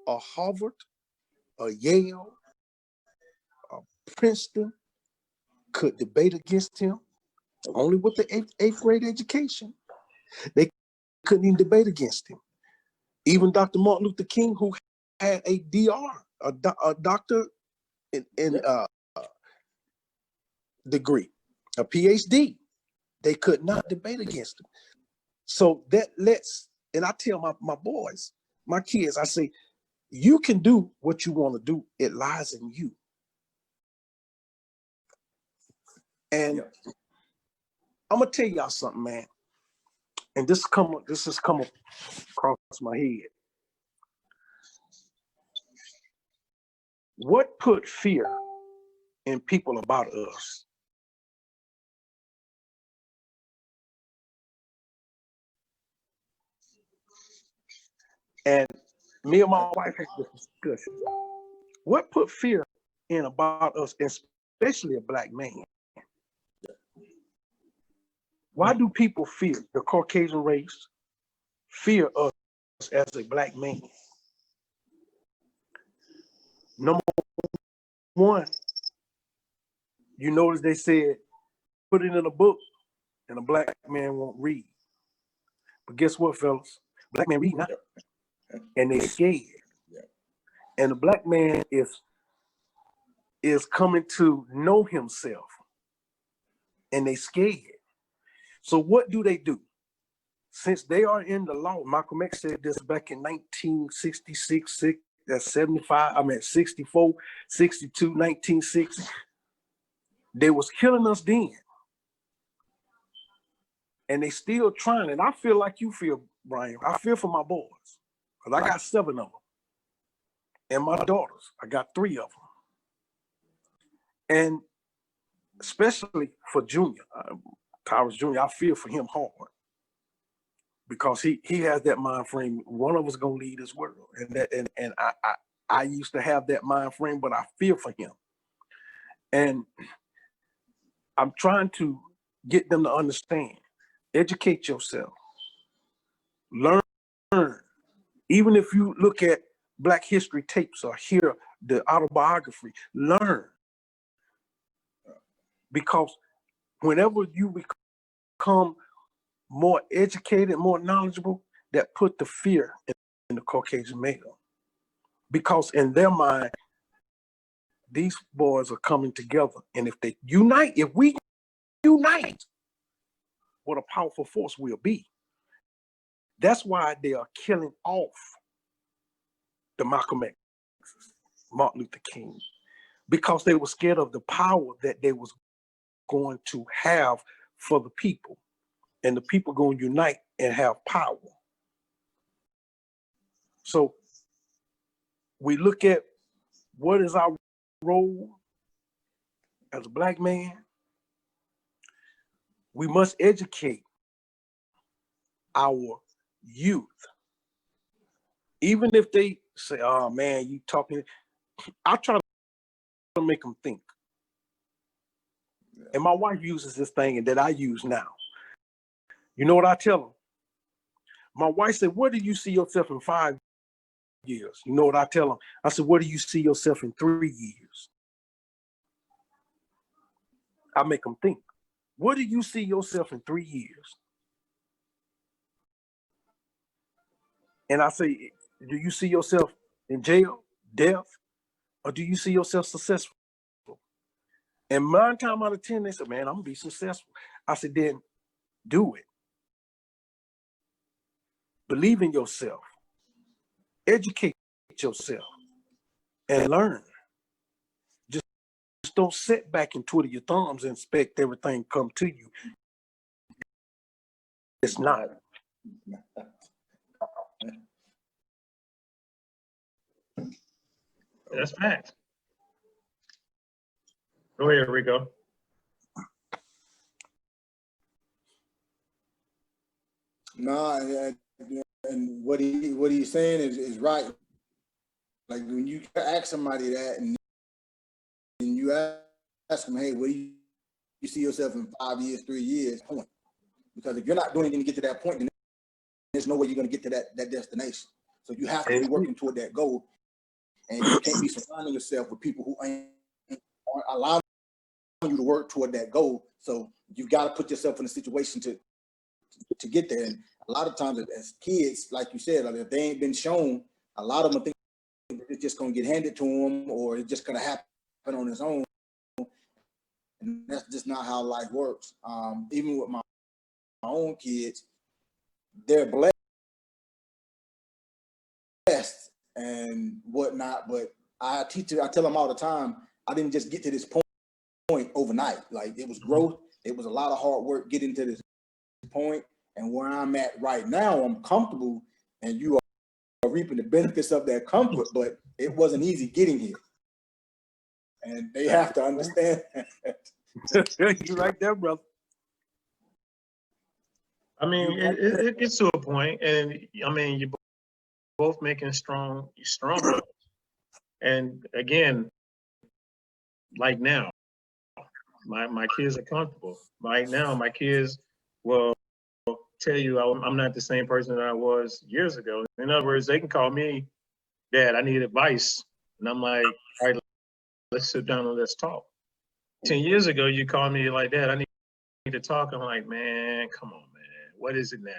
a Harvard, a Yale, a Princeton could debate against him? Only with the eighth grade education. They couldn't even debate against him. Even Dr. Martin Luther King, who had a DR, a doctor in degree, a PhD, they could not debate against him. So that lets, and I tell my boys, my kids, I say, you can do what you want to do. It lies in you. And I'm gonna tell y'all something, man. And this has come across my head. What put fear in people about us? And me and my wife had this discussion. What put fear in about us, especially a black man? Why do people fear the Caucasian race, fear us as a black man? Number one, you notice they said, put it in a book and a black man won't read. But guess what, fellas? Black man read now. And they scared. And the black man is coming to know himself. And they scared. So what do? Since they are in the law, Malcolm X said this back in 1966, 64, 62, 1960. They was killing us then. And they still trying. And I feel like you feel, Brian. I feel for my boys. Because I got 7 of them. And my daughters, I got 3 of them. And especially for Junior, Tyrus Jr., I feel for him hard. Because he has that mind frame. One of us gonna lead this world. And I used to have that mind frame, but I fear for him. And I'm trying to get them to understand. Educate yourself. Learn. Even if you look at Black history tapes or hear the autobiography, learn. Because whenever you become more educated, more knowledgeable, that put the fear in the Caucasian male. Because in their mind, these boys are coming together. And if they unite, if we unite, what a powerful force will be. That's why they are killing off the Malcolm X, Martin Luther King, because they were scared of the power that they was going to have for the people, and the people going to unite and have power. So we look at what is our role as a Black man. We must educate our youth. Even if they say, oh man, you talking, I try to make them think. And my wife uses this thing and that I use now. You know what I tell them? My wife said, where do you see yourself in 5 years? You know what I tell them? I said, where do you see yourself in 3 years? I make them think. Where do you see yourself in 3 years? And I say, do you see yourself in jail, death, or do you see yourself successful? And 9 times out of 10, they said, man, I'm gonna be successful. I said, then do it. Believe in yourself. Educate yourself and learn. Just don't sit back and twiddle your thumbs and expect everything come to you. It's not. That's facts. Go ahead, Rico. No, and what he's saying is right. Like when you ask somebody that, and you ask them, hey, where do you see yourself in 5 years, 3 years? Point. Because if you're not doing anything to get to that point, then there's no way you're going to get to that destination. So you have to be working toward that goal, and you can't be surrounding yourself with people who aren't allowing you to work toward that goal. So you've got to put yourself in a situation to get there. And a lot of times as kids, like you said, like if they ain't been shown, a lot of them think it's just going to get handed to them, or it's just going to happen on its own. And that's just not how life works. Even with my own kids, they're blessed and whatnot, but I tell them all the time, I didn't just get to this point overnight. Like it was growth. It was a lot of hard work getting to this point. And where I'm at right now, I'm comfortable, and you are reaping the benefits of that comfort, but it wasn't easy getting here. And they have to understand. You right there, brother. I mean, it gets to a point, and I mean, you're both making strong goals. And again, like now, my kids are comfortable. Right now, my kids will tell you I'm not the same person that I was years ago. In other words, they can call me, Dad, I need advice. And I'm like, all right, let's sit down and let's talk. 10 years ago, you called me like, Dad, I need to talk. I'm like, man, come on, man. What is it now?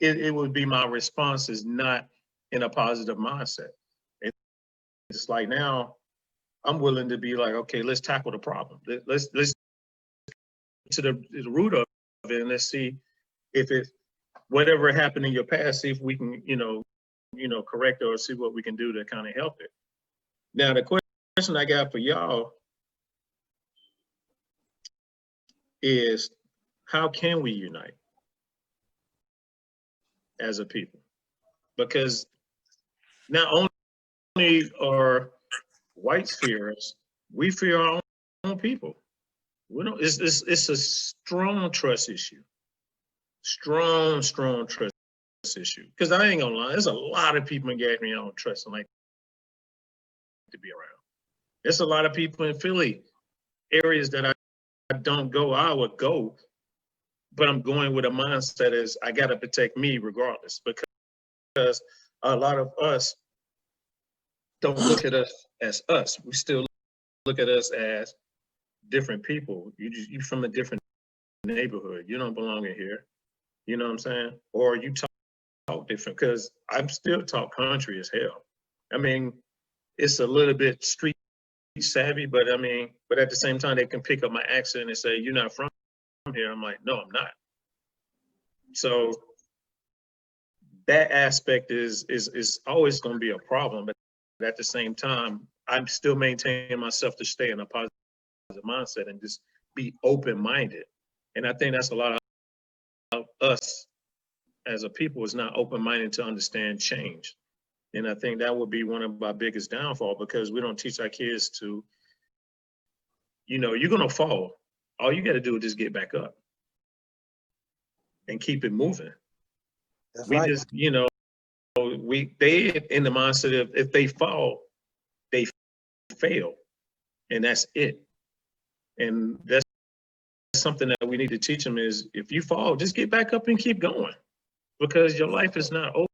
It would be my response is not in a positive mindset. It's like now I'm willing to be like, okay, let's tackle the problem. Let's to the root of it, and let's see if it whatever happened in your past, see if we can, correct it or see what we can do to kind of help it. Now, the question I got for y'all is, how can we unite as a people? Because not only are whites fear us, we fear our own people. It's a strong trust issue. Strong trust issue. Because I ain't gonna lie, there's a lot of people in Gaffney I don't trust and like to be around. There's a lot of people in Philly, areas that I don't go. I would go, but I'm going with a mindset is I gotta protect me regardless, because a lot of us don't look at us as us. We still look at us as different people. You're from a different neighborhood. You don't belong in here. You know what I'm saying? Or you talk different, because I'm still talk country as hell. I mean, it's a little bit street savvy, but at the same time, they can pick up my accent and say, you're not from here. I'm like, no, I'm not. So that aspect is always going to be a problem. But at the same time, I'm still maintaining myself to stay in a positive mindset and just be open-minded. And I think that's a lot of us as a people is not open-minded to understand change. And I think that would be one of our biggest downfall, because we don't teach our kids to, you're going to fall. All you got to do is just get back up and keep it moving. That's We right. just, they in the mindset of if they fall, they fail, and that's it. And that's something that we need to teach them is if you fall, just get back up and keep going, because your life is not over.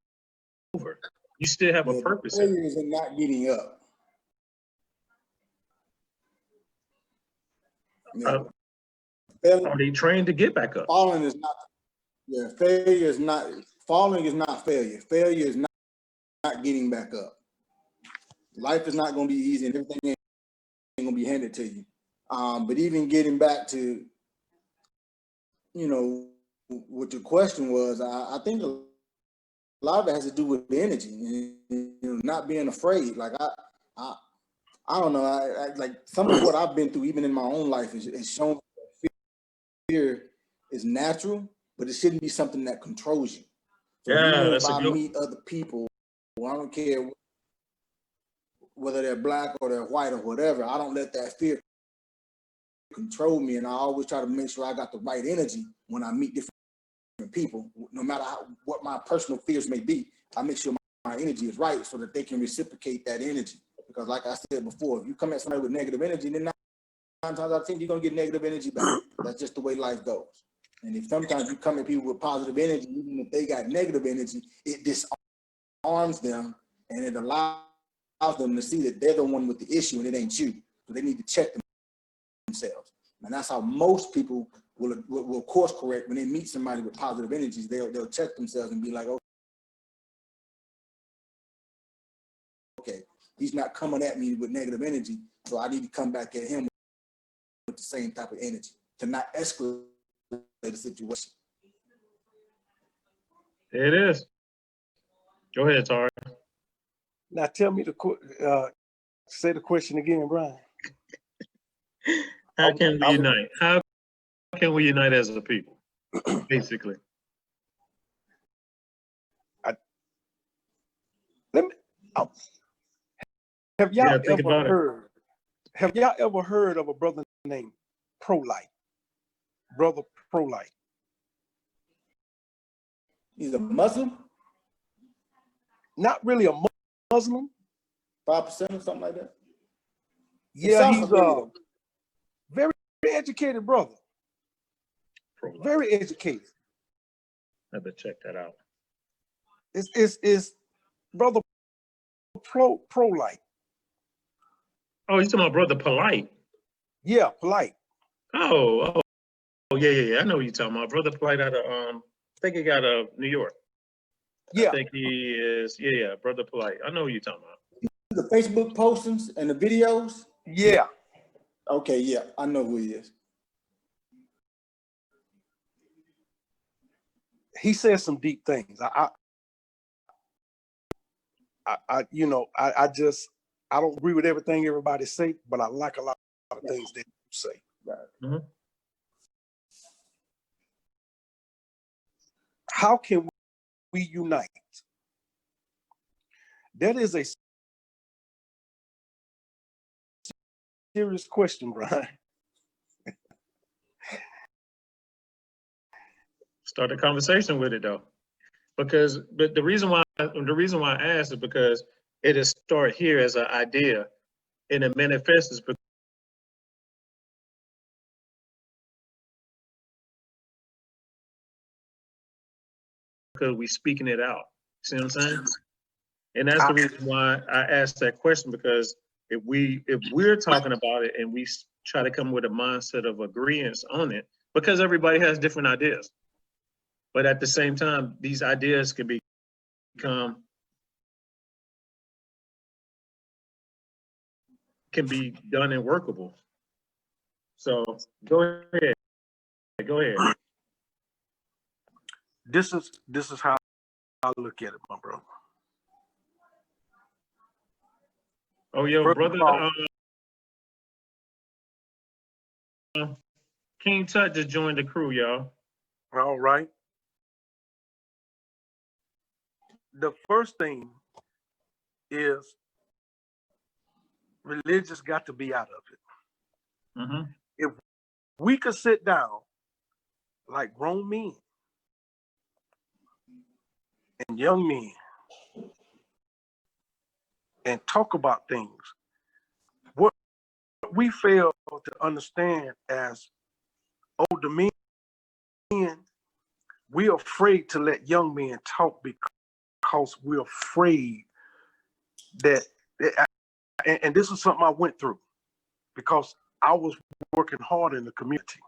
You still have a purpose. Failure is in not getting up. Yeah. Are they trained to get back up? Falling is not. Yeah, failure is not. Falling is not failure. Failure is not getting back up. Life is not going to be easy, and everything ain't going to be handed to you. But even getting back to, what your question was, I think a lot of it has to do with the energy and not being afraid. Like I don't know. I like some of what I've been through, even in my own life, is shown that fear is natural, but it shouldn't be something that controls you. So even if I meet other people, I don't care whether they're black or they're white or whatever, I don't let that fear control me, and I always try to make sure I got the right energy when I meet different people, no matter what my personal fears may be. I make sure my energy is right so that they can reciprocate that energy. Because like I said before, if you come at somebody with negative energy, then 9 times out of 10 you're gonna get negative energy back. That's just the way life goes. And if sometimes you come at people with positive energy, even if they got negative energy, it disarms them and it allows them to see that they're the one with the issue and it ain't you. So they need to check themselves. And that's how most people will course correct when they meet somebody with positive energies. They'll check themselves and be like, okay, he's not coming at me with negative energy, so I need to come back at him with the same type of energy to not escalate the situation. There it is. Go ahead, Tari. Now tell me say the question again, Brian. How can we unite? How can we unite as a people? Basically. Have y'all ever heard of a brother named Pro-Light? Brother Pro-Light. He's a Muslim? Not really a Muslim. 5% or something like that? Yeah, he's a very educated brother. Pro-light. Very educated. I better check that out. It's brother Pro-Light. Oh, you're talking about Brother Polite? Yeah, Polite. Oh, yeah. I know what you're talking about. Brother Polite out of I think he got New York. Yeah. I think he is. Yeah, Brother Polite. I know what you're talking about. The Facebook postings and the videos? Yeah. Okay, yeah, I know who he is. He says some deep things. I don't agree with everything everybody say, but I like a lot of things that you say. Right. Mm-hmm. How can we unite? That is a serious question, Brian. Start a conversation with it though, but the reason why I asked is because it is start here as an idea, and it manifests because we speaking it out. See what I'm saying? And that's the reason why I asked that question, because if we're talking about it and we try to come with a mindset of agreement on it, because everybody has different ideas, but at the same time, these ideas can be done and workable. So go ahead. Go ahead. This is how I look at it, my brother. Oh, yo, First brother, of all, King Tut just joined the crew, y'all. all right. The first thing is religious got to be out of it. Mm-hmm. If we could sit down like grown men and young men and talk about things, what we fail to understand as older men, we're afraid to let young men talk because we're afraid that, and this is something I went through because I was working hard in the community.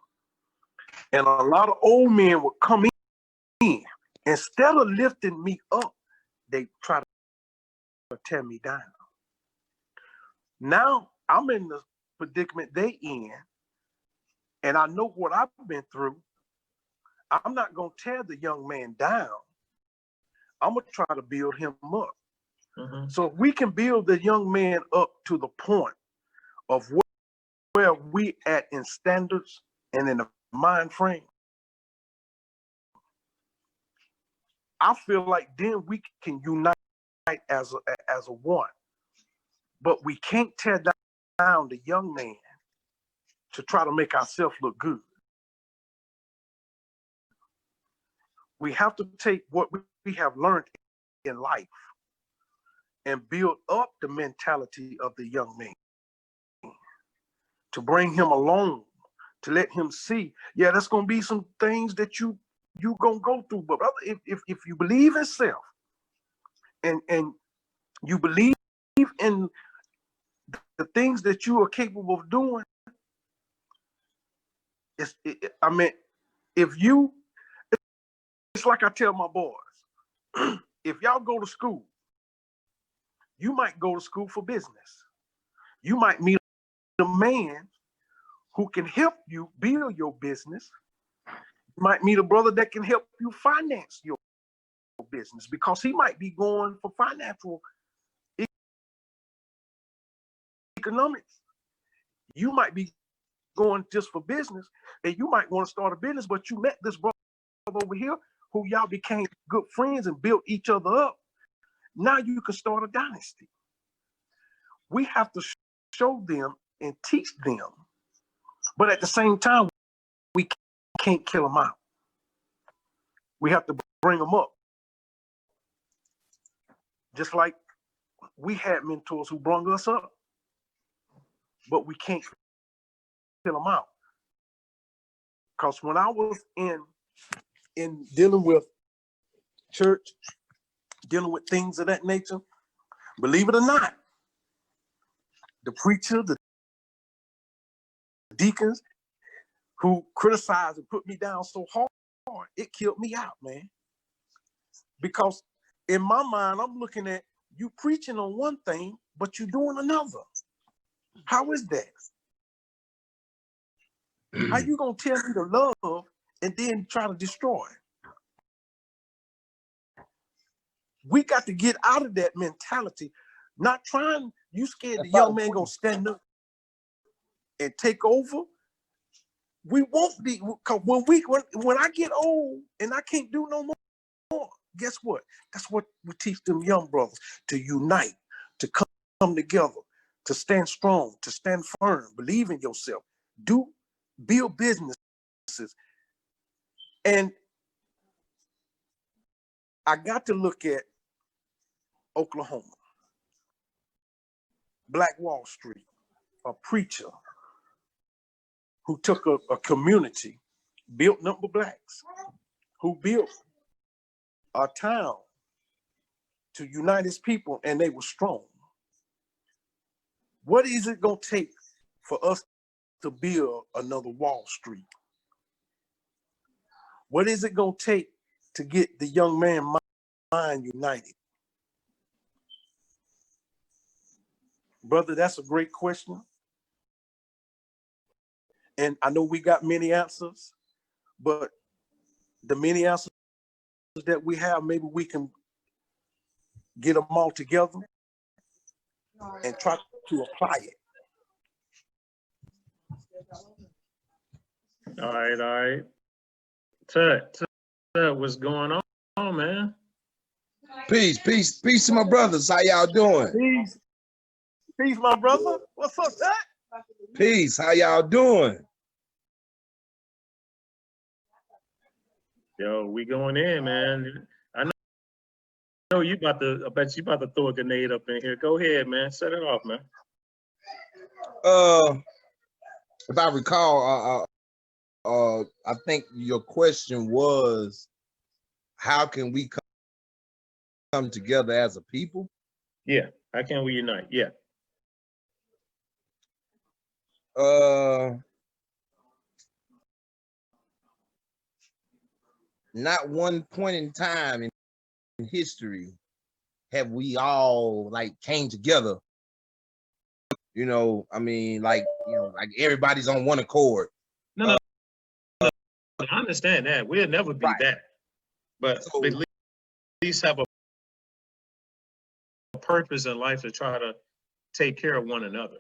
And a lot of old men would come in, instead of lifting me up, they try to tear me down. Now I'm in the predicament they in, and I know what I've been through. I'm not gonna tear the young man down. I'm gonna try to build him up. Mm-hmm. So if we can build the young man up to the point of where we at in standards and in the mind frame, I feel like then we can unite as a one. But we can't tear down the young man to try to make ourselves look good. We have to take what we have learned in life and build up the mentality of the young man to bring him along, to let him see, yeah, there's gonna be some things that you gonna go through. But brother, if you believe in self and you believe in the things that you are capable of doing, I mean, if you, it's like I tell my boys, if y'all go to school, you might go to school for business. You might meet a man who can help you build your business. You might meet a brother that can help you finance your business because he might be going for financial economics. You might be going just for business, and you might want to start a business, but you met this brother over here who y'all became good friends and built each other up. Now you can start a dynasty. We have to show them and teach them, but at the same time, we can't kill them out. We have to bring them up. Just like we had mentors who brought us up, but we can't kill them out. Because when I was in dealing with church, dealing with things of that nature, believe it or not, the preacher, the deacons who criticized and put me down so hard, it killed me out, man. Because in my mind, I'm looking at you preaching on one thing, but you're doing another. How is that? How you gonna tell me to love and then try to destroy? We got to get out of that mentality. Not trying, you scared the young man gonna stand up and take over. We won't be, because when I get old and I can't do no more, guess what? That's what we teach them young brothers, to unite, to come together, to stand strong, to stand firm, believe in yourself, build businesses. And I got to look at Oklahoma, Black Wall Street, a preacher who took a community, built number blacks, who built a town to unite his people, and they were strong. What is it gonna take for us to build another Wall Street? What is it gonna take to get the young man mind united? Brother, that's a great question. And I know we got many answers, but the many answers that we have, maybe we can get them all together and try to apply it. All right. Tut, what's going on, man? Peace to my brothers. How y'all doing? Peace, my brother. What's up, Tut? Peace. How y'all doing? Yo, we going in, man. I know you about to. I bet you about to throw a grenade up in here. Go ahead, man. Set it off, man. If I recall, I think your question was, how can we come together as a people? Yeah. How can we unite? Yeah. Not one point in time in history have we all like came together. You know, I mean, like, you know, like everybody's on one accord. No. I understand that. We'll never be Right. that. But So, at least have a purpose in life to try to take care of one another.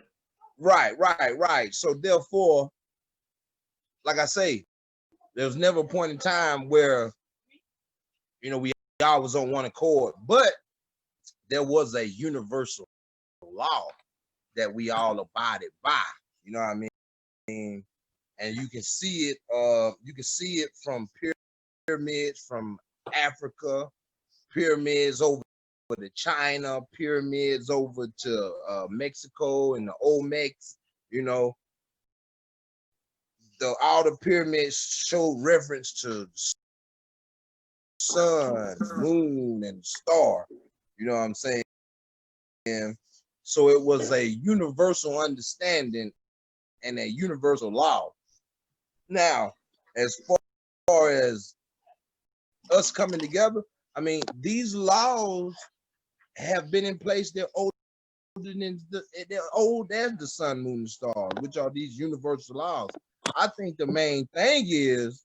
right. So therefore, like I say, there was never a point in time where, you know, we all was on one accord, but there was a universal law that we all abided by. You know what I mean? And you can see it. You can see it from pyramids from Africa, pyramids over to China, pyramids over to Mexico and the Olmecs. You know, all the pyramids show reference to sun, moon, and star. You know what I'm saying? And so it was a universal understanding and a universal law. Now, as far as us coming together, I mean, these laws have been in place. They're older than they're old as the sun, moon, and stars, which are these universal laws. I think the main thing is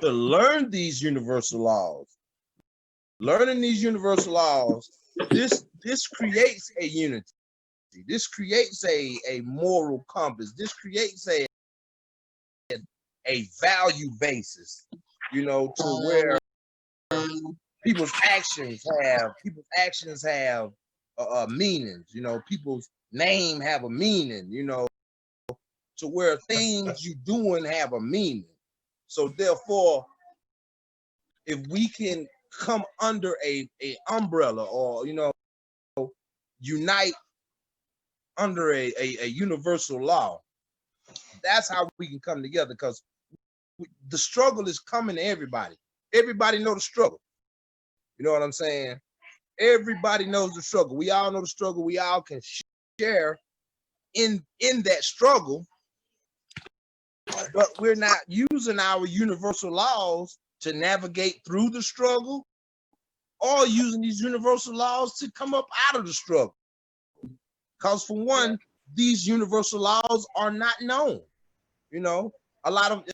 to learn these universal laws. Learning these universal laws, this creates a unity. This creates a moral compass. This creates a value basis, you know, to where people's actions have meanings. You know, people's name have a meaning. You know, to where things you doing have a meaning. So therefore, if we can come under a umbrella, or, you know, unite under a universal law, that's how we can come together, because the struggle is coming to everybody. Everybody know the struggle. You know what I'm saying? Everybody knows the struggle. We all know the struggle. We all can share in that struggle, but we're not using our universal laws to navigate through the struggle, or using these universal laws to come up out of the struggle. Because for one, these universal laws are not known. You know, a lot of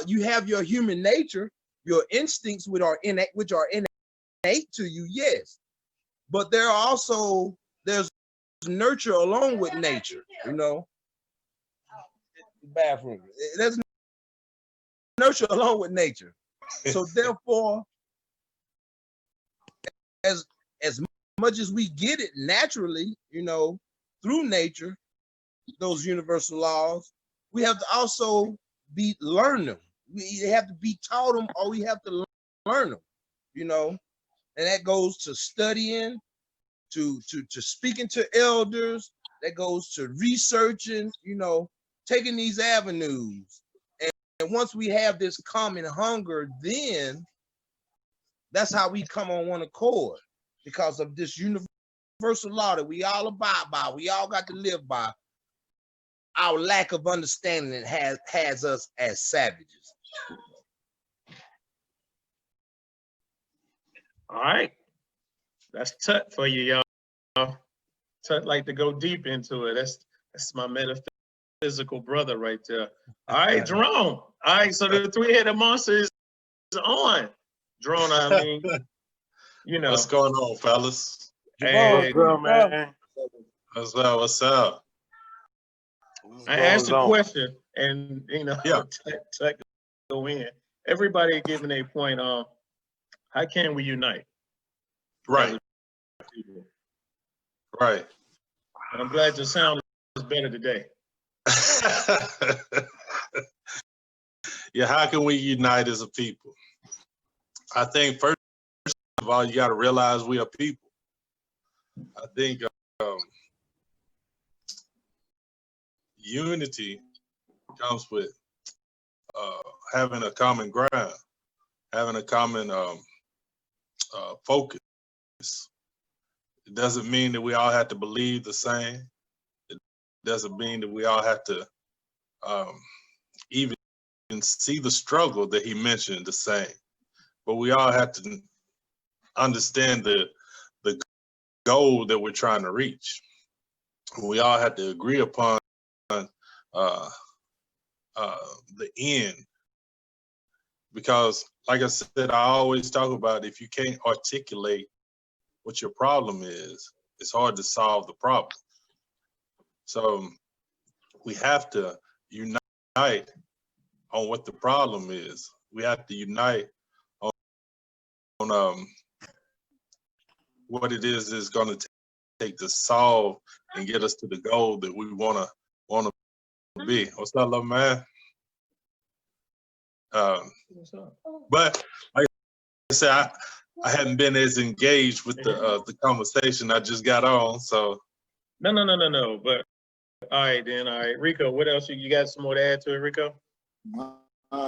you have your human nature, your instincts, which are innate to you, yes. But there's nurture along with nature. You know, bathroom. There's nurture along with nature. So therefore, as much as we get it naturally, you know, through nature, those universal laws, we have to also learn them. We have to be taught them, or we have to learn them, you know. And that goes to studying, to speaking to elders, that goes to researching, you know, taking these avenues. And once we have this common hunger, then that's how we come on one accord, because of this universal law that we all abide by. We all got to live by. Our lack of understanding has us as savages. All right. That's Tut for you, y'all. Tut like to go deep into it. That's my metaphysics physical brother right there. All right, Jerome. All right, so the three-headed monster is on. Jerome, I mean, you know. What's going on, fellas? Hey, What's up, man? What's up? What's up? What's I asked a going on? question, and Yeah. tech go in. Everybody giving a point on how can we unite? Right. People? Right. And I'm glad your sound is better today. Yeah. How can we unite as a people? I think first of all, you got to realize we are people. I think unity comes with having a common ground, having a common focus. It doesn't mean that we all have to believe the same. It doesn't mean that we all have to even see the struggle that he mentioned the same. But we all have to understand the goal that we're trying to reach. We all have to agree upon the end. Because, like I said, I always talk about if you can't articulate what your problem is, it's hard to solve the problem. So we have to unite on what the problem is. We have to unite on what it is going to take to solve and get us to the goal that we want to be. What's up, love, man? But like I said, I hadn't been as engaged with the conversation. I just got on, so. No. But all right, then. All right, Rico. What else you got? Some more to add to it, Rico?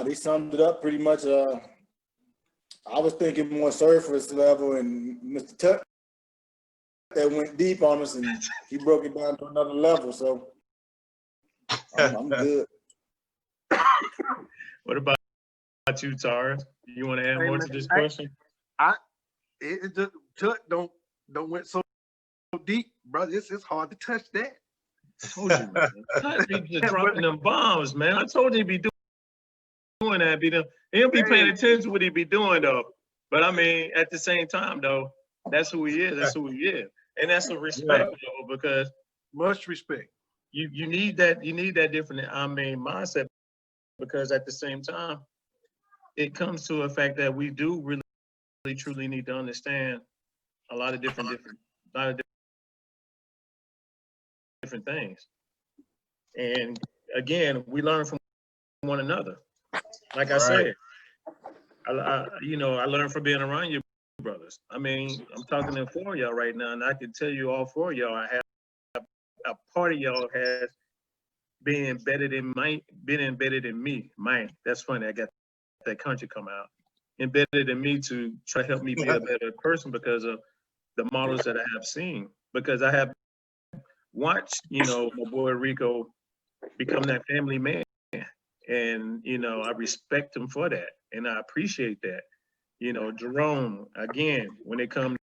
They summed it up pretty much. I was thinking more surface level, and Mr. Tuck that went deep on us, and he broke it down to another level. So I'm good. What about you, Tara? You want to add more to this question? It just Chuck don't went so deep, brother. It's hard to touch that. I told you, man. Tut be just dropping them bombs, man. I told you he'd be doing that. He'll be paying attention to what he be doing, though. But I mean, at the same time, though, that's who he is. That's who he is, and that's the respect, though, because Much respect. you need that different mindset, because at the same time, it comes to a fact that we do really truly need to understand a lot of different things. And again, we learn from one another. Like I said, I learned from being around you brothers. I mean, I'm talking to 4 of y'all right now, and I can tell you all 4 of y'all, I have a part of y'all has been embedded in me. That's funny. I got that country come out. Embedded in me to try to help me be a better person because of the models that I have seen. Because I have watched, my boy Rico become that family man. And, I respect him for that. And I appreciate that. Jerome, again, when it comes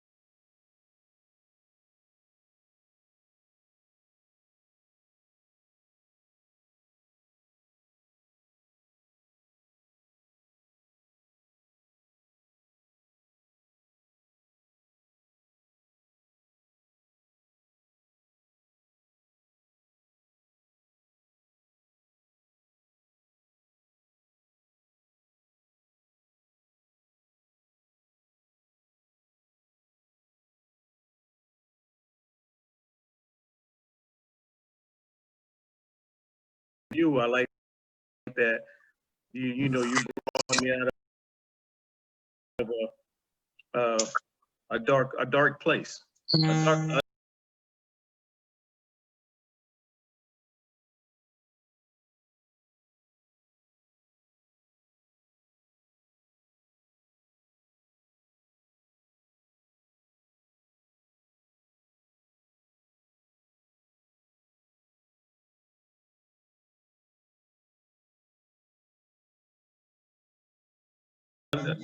you, I like that you brought me out of a dark place.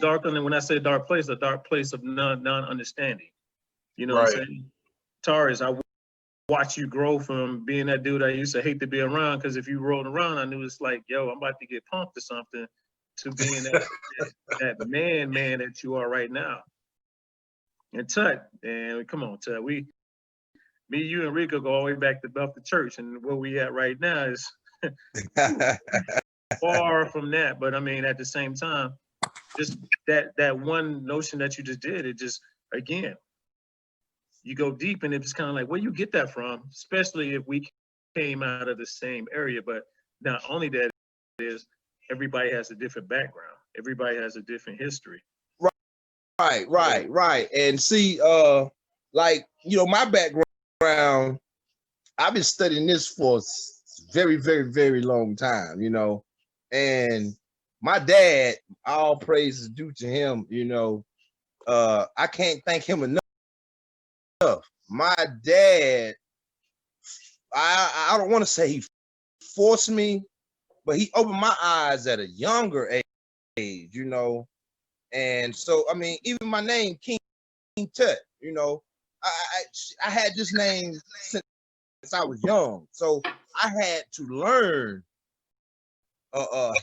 Dark, when I say dark place, a dark place of non-understanding. You know what I'm saying? Taurus, I watch you grow from being that dude I used to hate to be around, because if you rolled around, I knew it's like, yo, I'm about to get pumped or something, to being that man that you are right now. And Tut, and come on, Tut, me, you, and Ricco go all the way back to Bethel Church, and where we at right now is far from that. But I mean, at the same time, just that one notion that you just did, it just, again, you go deep, and it's kind of like, where you get that from, especially if we came out of the same area. But not only that is, everybody has a different background. Everybody has a different history. Right. And see, like, you know, my background, I've been studying this for a very, very, very long time, you know, and my dad, all praise is due to him, you know. I can't thank him enough. My dad, I don't want to say he forced me, but he opened my eyes at a younger age, you know. And so, I mean, even my name, King Tut, you know, I had this name since I was young. So I had to learn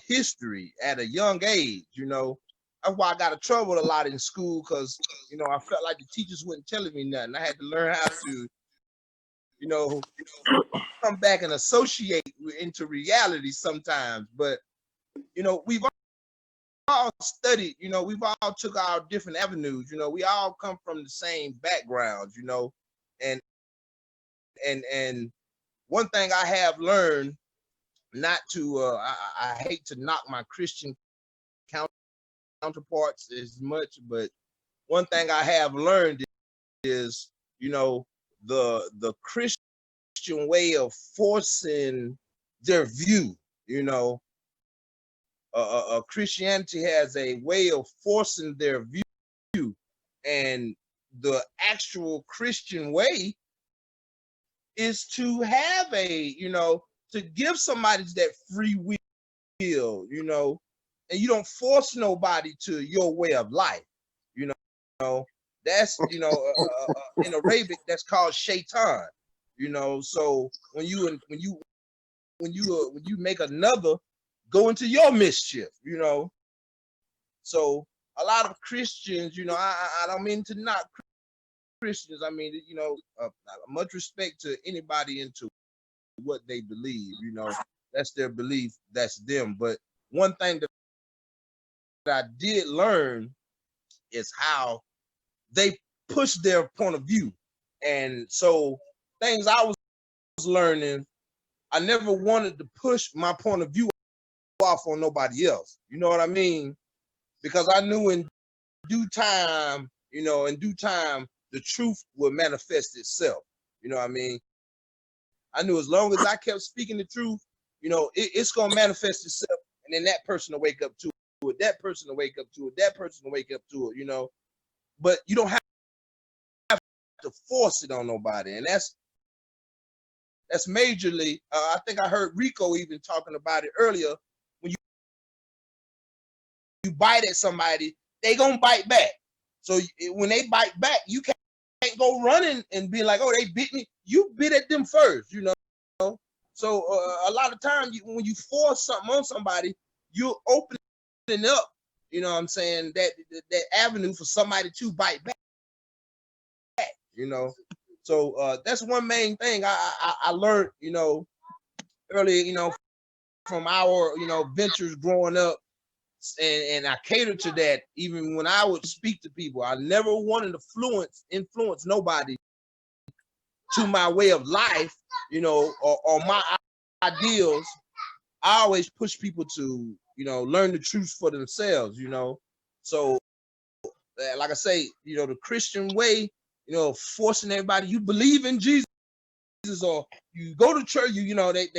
history at a young age, you know. That's why I got in trouble a lot in school, because, you know, I felt like the teachers wasn't telling me nothing. I had to learn how to, you know, come back and associate into reality sometimes. But, you know, we've all studied, you know, we've all took our different avenues, you know, we all come from the same backgrounds, you know, and one thing I have learned, not to, I hate to knock my Christian counterparts as much, but one thing I have learned is, you know, the Christian way of forcing their view, you know, Christianity has a way of forcing their view, and the actual Christian way is to have a, you know, to give somebody that free will, you know, and you don't force nobody to your way of life, you know. That's, you know, in Arabic that's called shaitan, you know. So when you make another go into your mischief, you know. So a lot of Christians, you know, I don't mean to knock Christians. I mean, you know, much respect to anybody into what they believe, you know. That's their belief, that's them. But one thing that I did learn is how they push their point of view. And so things I was learning, I never wanted to push my point of view off on nobody else. You know what I mean? Because I knew in due time, you know, in due time, the truth would manifest itself. You know what I mean? I knew as long as I kept speaking the truth, you know, it's going to manifest itself. And then that person will wake up to it. That person will wake up to it. That person will wake up to it, you know. But you don't have to force it on nobody. And that's majorly, I think I heard Ricco even talking about it earlier. When you bite at somebody, they going to bite back. So when they bite back, you can't go running and be like, oh, they bit me. You bit at them first, you know. So a lot of times when you force something on somebody, you're opening up, you know what I'm saying, that avenue for somebody to bite back, you know. So that's one main thing I learned, you know, earlier, you know, from our, you know, ventures growing up. And I catered to that even when I would speak to people. I never wanted to influence nobody to my way of life, you know, or my ideals. I always push people to, you know, learn the truth for themselves, you know. So, like I say, you know, the Christian way, you know, forcing everybody, you believe in Jesus or you go to church, you know, they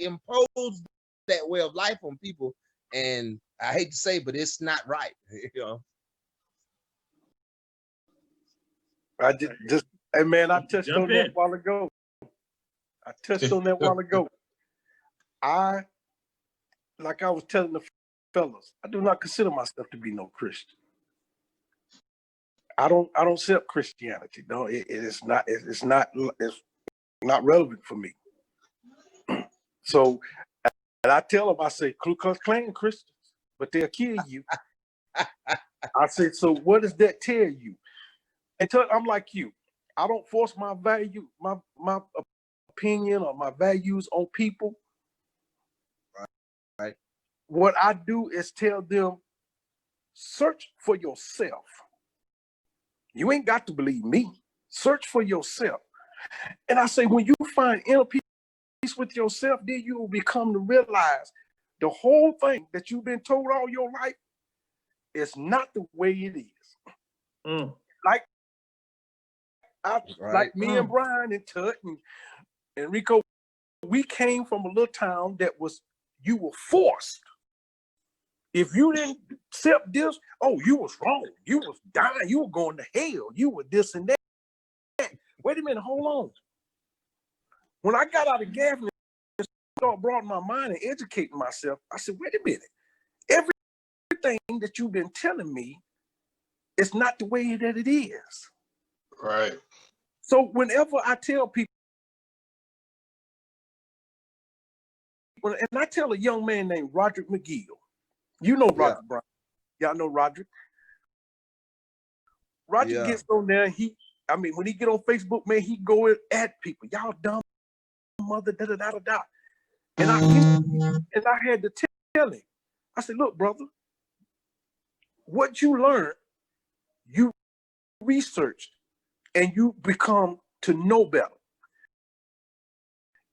impose that way of life on people. And I hate to say, but it's not right, you know. I just hey man, I touched on that a while ago. Like I was telling the fellas, I do not consider myself to be no Christian. I don't accept Christianity. No, it's not not relevant for me. So, and I tell them, I say, Ku Klux Klan Christians, but they'll kill you. I said, so what does that tell you? And I'm like you. I don't force my value, my opinion or my values on people. Right. What I do is tell them, search for yourself. You ain't got to believe me. Search for yourself. And I say, when you find inner peace with yourself, then you will become to realize the whole thing that you've been told all your life is not the way it is. Like me and Brian and Tut and Ricco, we came from a little town that you were forced. If you didn't accept this, oh, you was wrong. You was dying. You were going to hell. You were this and that. Wait a minute, hold on. When I got out of Gaffney and started broadening my mind and educating myself, I said, wait a minute. Everything that you've been telling me is not the way that it is. Right. So whenever I tell people, and I tell a young man named Roderick McGill, you know Roderick, Brian. Y'all know Roderick. Roderick gets on there. When he get on Facebook, man, he go at people. Y'all dumb mother, da da da da da. And I had to tell him. I said, look, brother, what you learned, you researched, and you become to know better.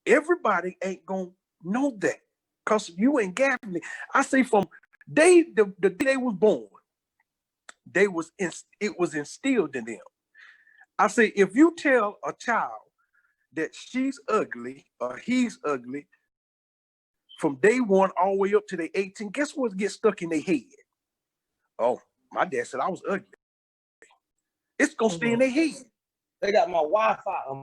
Everybody ain't gonna know that because you ain't Gaffney. I say from the day they was born, it was instilled in them. I say, if you tell a child that she's ugly or he's ugly from day one all the way up to they 18, guess what gets stuck in their head? Oh, my dad said I was ugly. It's gonna stay in their head. They got my Wi-Fi.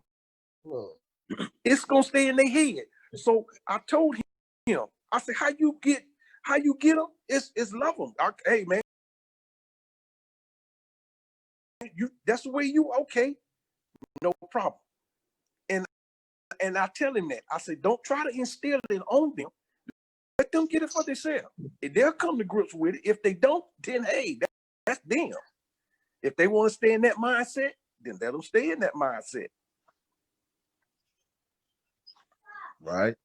It's gonna stay in their head. So I told him, I said, how you get them? It's love them. Hey man, that's the way you okay, no problem. And I tell him that. I said, don't try to instill it on them. Let them get it for themselves. They'll come to grips with it. If they don't, then hey, that's them. If they want to stay in that mindset, then let them stay in that mindset. Right.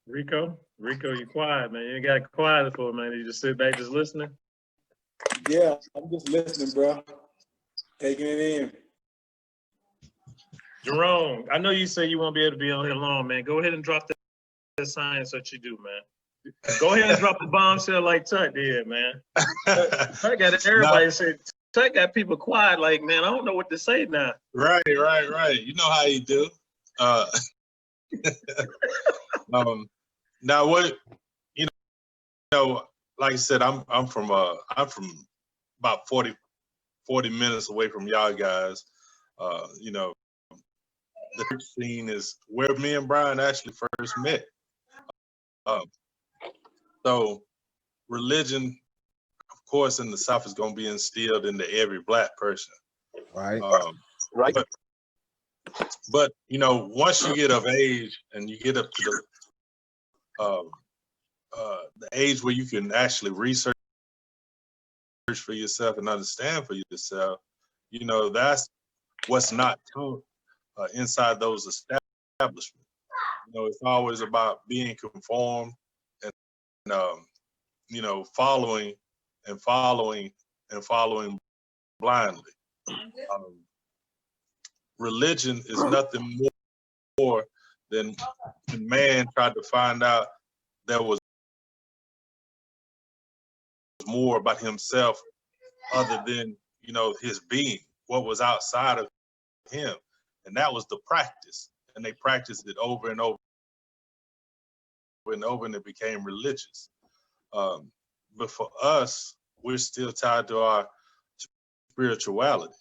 Ricco, you quiet, man. You ain't got quiet for it, man. You just sit back, just listening. Yeah, I'm just listening, bro. Taking it in. Jerome, I know you say you won't be able to be on here long, man. Go ahead and drop that science that you do, man. Go ahead and drop the bombshell like Tut did, man. Tut got everybody say, Tut got people quiet, like, man, I don't know what to say now. Right. You know how you do. Now what, like I said, I'm from about 40 minutes away from y'all guys. The church scene is where me and Brian actually first met. So religion, of course, in the South is going to be instilled into every Black person. Right. Right. But once you get of age and you get up to the age where you can actually research for yourself and understand for yourself, that's what's not taught inside those establishments. It's always about being conformed and following blindly. Religion is nothing more than man tried to find out there was more about himself other than his being, what was outside of him, and that was the practice, and they practiced it over and over and over, and it became religious. But for us, we're still tied to our spirituality.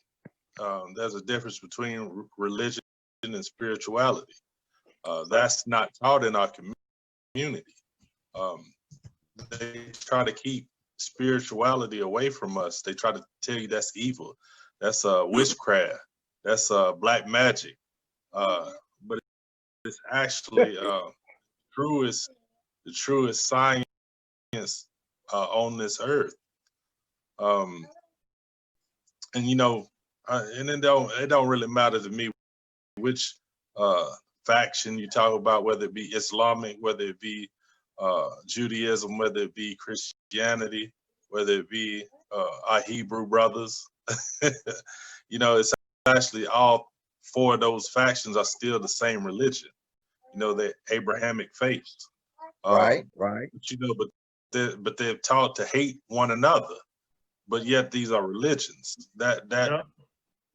There's a difference between religion and spirituality. That's not taught in our community. They try to keep spirituality away from us. They try to tell you that's evil. That's witchcraft. That's black magic. but it's actually truest, the truest science on this earth. And you know, and it don't really matter to me which faction you talk about, whether it be Islamic, whether it be Judaism, whether it be Christianity, whether it be our Hebrew brothers. You know, it's actually all four of those factions are still the same religion. You know, the Abrahamic faith. Right. But, you know, but they're taught to hate one another. But yet these are religions. That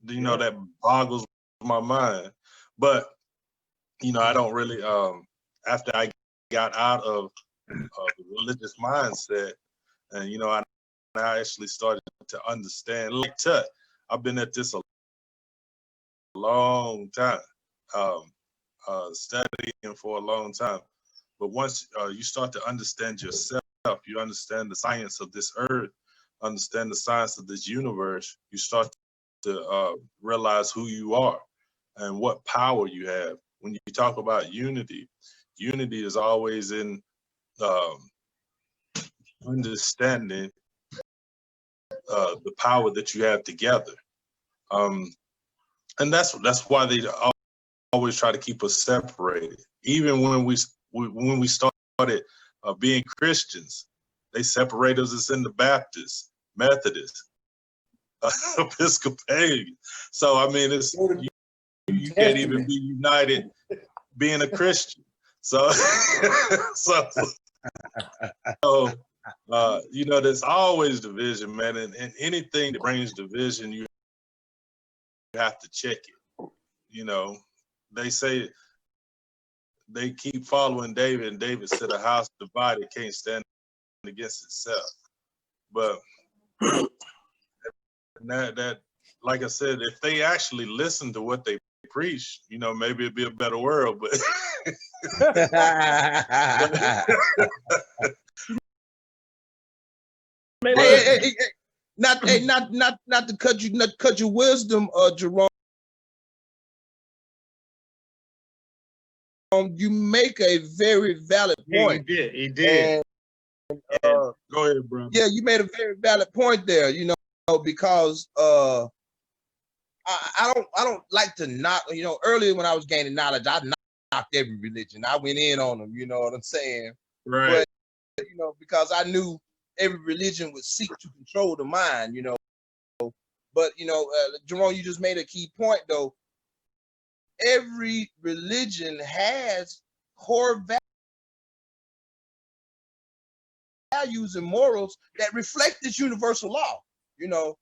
you know, that boggles my mind. But you know, I don't really after I got out of the religious mindset, and you know, I actually started to understand. Like Tut, I've been at this a long time, studying for a long time. But once you start to understand yourself, you understand the science of this earth, understand the science of this universe, you start to realize who you are and what power you have. When you talk about unity, unity is always in understanding the power that you have together. And that's why they always try to keep us separated. Even when we started being Christians, they separated us in the Baptists, Methodists, Episcopalian. So I mean, it's you can't even be united being a Christian. So you know, there's always division, man, and anything that brings division, you have to check it. You know, they say they keep following David, and David said a house divided can't stand against itself. But that, like I said, if they actually listen to what they preach, you know, maybe it'd be a better world. But not to cut your wisdom, Jerome. You make a very valid point. Yeah, he did. And, go ahead, bro. Yeah, you made a very valid point there. You know, because I don't like to knock. You know, earlier when I was gaining knowledge, I knocked every religion. I went in on them. You know what I'm saying? Right. But you know, because I knew every religion would seek to control the mind. You know, but you know, Jerome, you just made a key point though. Every religion has core values and morals that reflect this universal law. You know,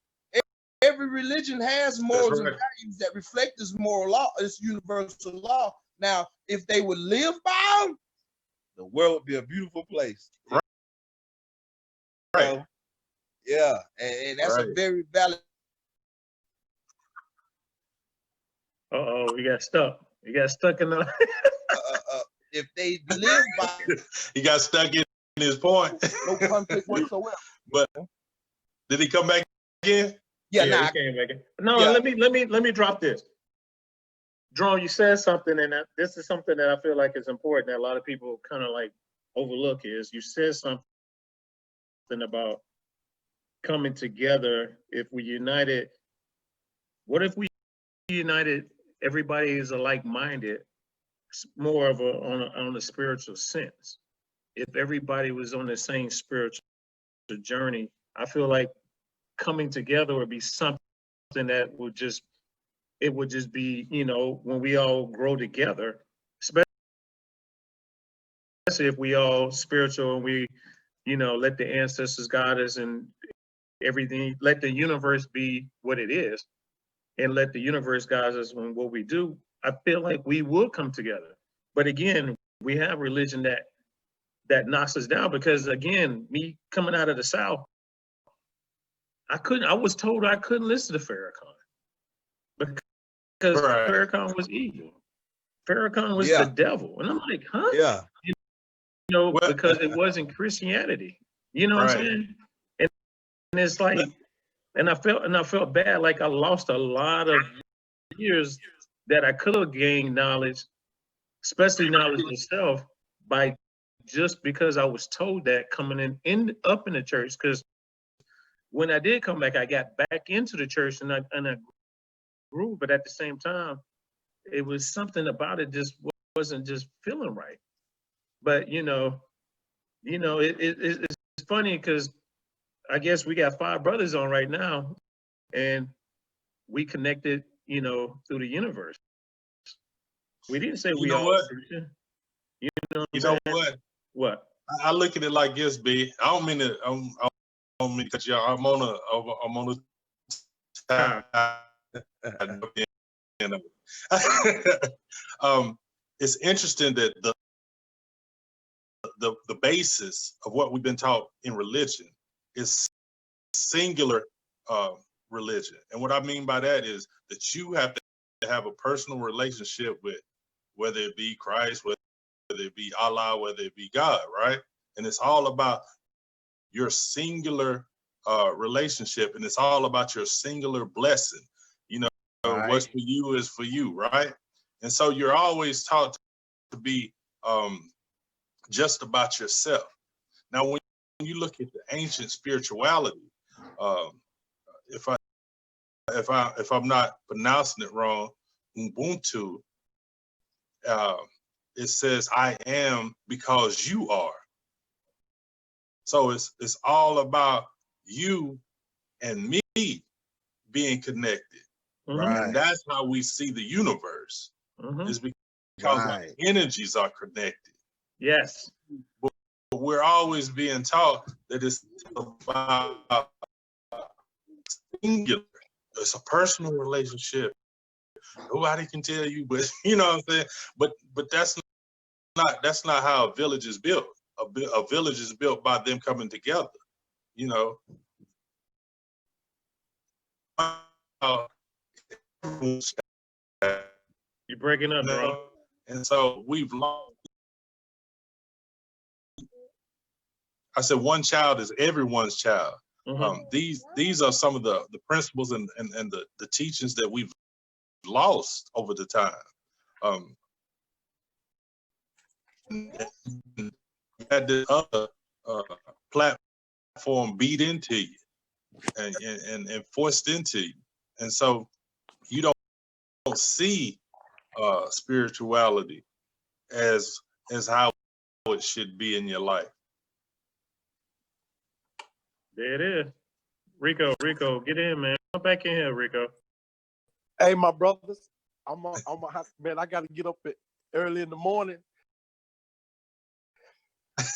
every religion has morals and values that reflect this moral law, this universal law. Now, if they would live by them, the world would be a beautiful place. Right. So, yeah, and that's a very valid. Uh-oh, we got stuck. We got stuck in the. If they live by, he got stuck in his point. No conflict whatsoever. But did he come back again? Yeah, he came back in. No, yeah. Let me drop this. Jerome, you said something, and this is something that I feel like is important that a lot of people kind of like overlook. Is you said something about coming together. If we united, what if we united? Everybody is like-minded, more of on a spiritual sense. If everybody was on the same spiritual journey, I feel like coming together would be something that would just be, you know, when we all grow together, especially if we all spiritual and we, you know, let the ancestors guide us and everything, let the universe be what it is. And let the universe guide us in what we do, I feel like we will come together. But again, we have religion that knocks us down because again, me coming out of the South, I was told I couldn't listen to Farrakhan because Farrakhan was evil. Farrakhan was the devil. And I'm like, huh? Yeah. You know, because it wasn't Christianity. You know what I'm saying? And it's like, and I felt bad, like I lost a lot of years that I could have gained knowledge, especially knowledge of self, by just because I was told that coming up in the church. Because when I did come back, I got back into the church and I grew, but at the same time, it was something about it just wasn't just feeling right. But it's funny because I guess we got 5 brothers on right now, and we connected, through the universe. We didn't say You we know all what? Christian. You know what You I'm know saying? what? What? I look at it like this, B. I don't mean to. I don't mean to cut you off. I'm on a. It's interesting that the basis of what we've been taught in religion is singular religion, and what I mean by that is that you have to have a personal relationship with, whether it be Christ, whether it be Allah, whether it be God, right? And it's all about your singular relationship, and it's all about your singular blessing. Right. What's for you is for you, right? And so you're always taught to be just about yourself. Now, when you look at the ancient spirituality, if I'm not pronouncing it wrong, Ubuntu, it says, "I am because you are." So it's all about you and me being connected. Right. And that's how we see the universe. Mm-hmm. Is because Right. our energies are connected. Yes. But we're always being taught that it's about singular. It's a personal relationship. Nobody can tell you, but you know what I'm saying? But that's not how a village is built. A village is built by them coming together, you know. You're breaking up, bro. And so we've lost. I said one child is everyone's child. Mm-hmm. These are some of the principles and the teachings that we've lost over the time. Had this other platform beat into you and forced into you, and so you don't see spirituality as how it should be in your life. There it is. Ricco, get in, man. Come back in here, Ricco. Hey, my brothers, man, I got to get up early in the morning.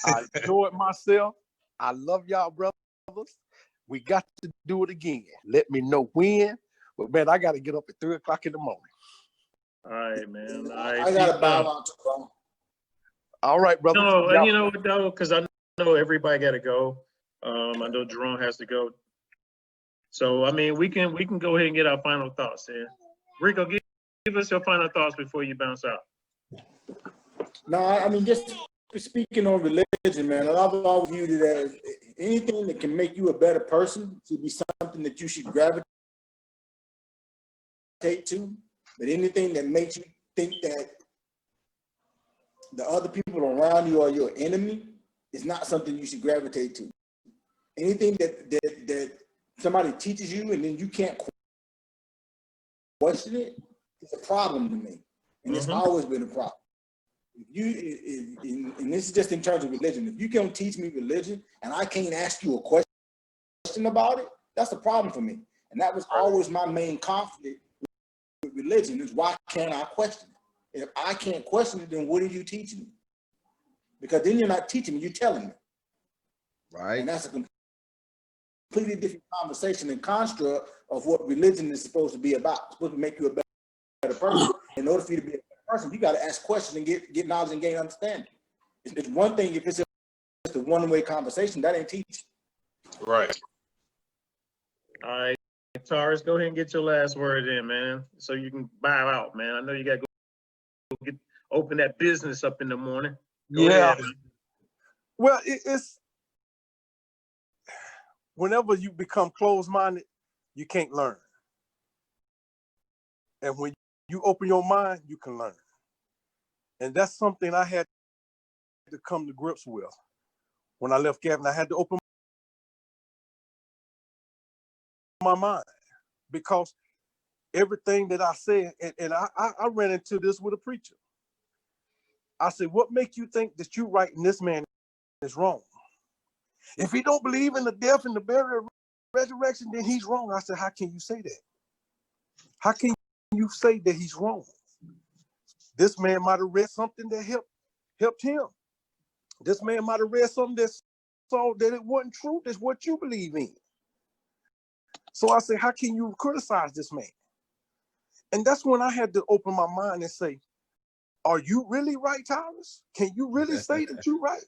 I enjoyed myself. I love y'all, brothers. We got to do it again. Let me know when. But, man, I got to get up at 3 o'clock in the morning. All right, man. All right. I got to bow out to bro. All right, brothers. No, you know what, though? Because I know everybody got to go. I know Jerome has to go. So, I mean, we can go ahead and get our final thoughts here. Ricco, give us your final thoughts before you bounce out. No, I mean, just speaking on religion, man, I've always viewed it as anything that can make you a better person should be something that you should gravitate to. But anything that makes you think that the other people around you are your enemy is not something you should gravitate to. Anything that somebody teaches you and then you can't question it is a problem to me. And it's always been a problem. And this is just in terms of religion. If you can't teach me religion and I can't ask you a question about it, that's a problem for me. And that was always my main conflict with religion, is why can't I question it? If I can't question it, then what are you teaching me? Because then you're not teaching me, you're telling me. Right. And that's a completely different conversation and construct of what religion is supposed to be about. It's supposed to make you a better person. In order for you to be a better person, you got to ask questions and get knowledge and gain understanding. It's one thing if it's just a one-way conversation, that ain't teaching. Right. All right, Tirish, go ahead and get your last word in, man, so you can bow out, man. I know you got to go open that business up in the morning. Go ahead, man. Well, it's whenever you become closed-minded, you can't learn. And when you open your mind, you can learn. And that's something I had to come to grips with. When I left Gavin, I had to open my mind, because everything that I said, and I ran into this with a preacher. I said, what make you think that you right and this man is wrong? If he don't believe in the death and the burial, resurrection, then he's wrong. I said, how can you say that? How can you say that he's wrong? This man might have read something that helped him. This man might have read something that saw that it wasn't true. That's what you believe in. So I said, how can you criticize this man? And that's when I had to open my mind and say, are you really right, Tyrus? Can you really say that you're right?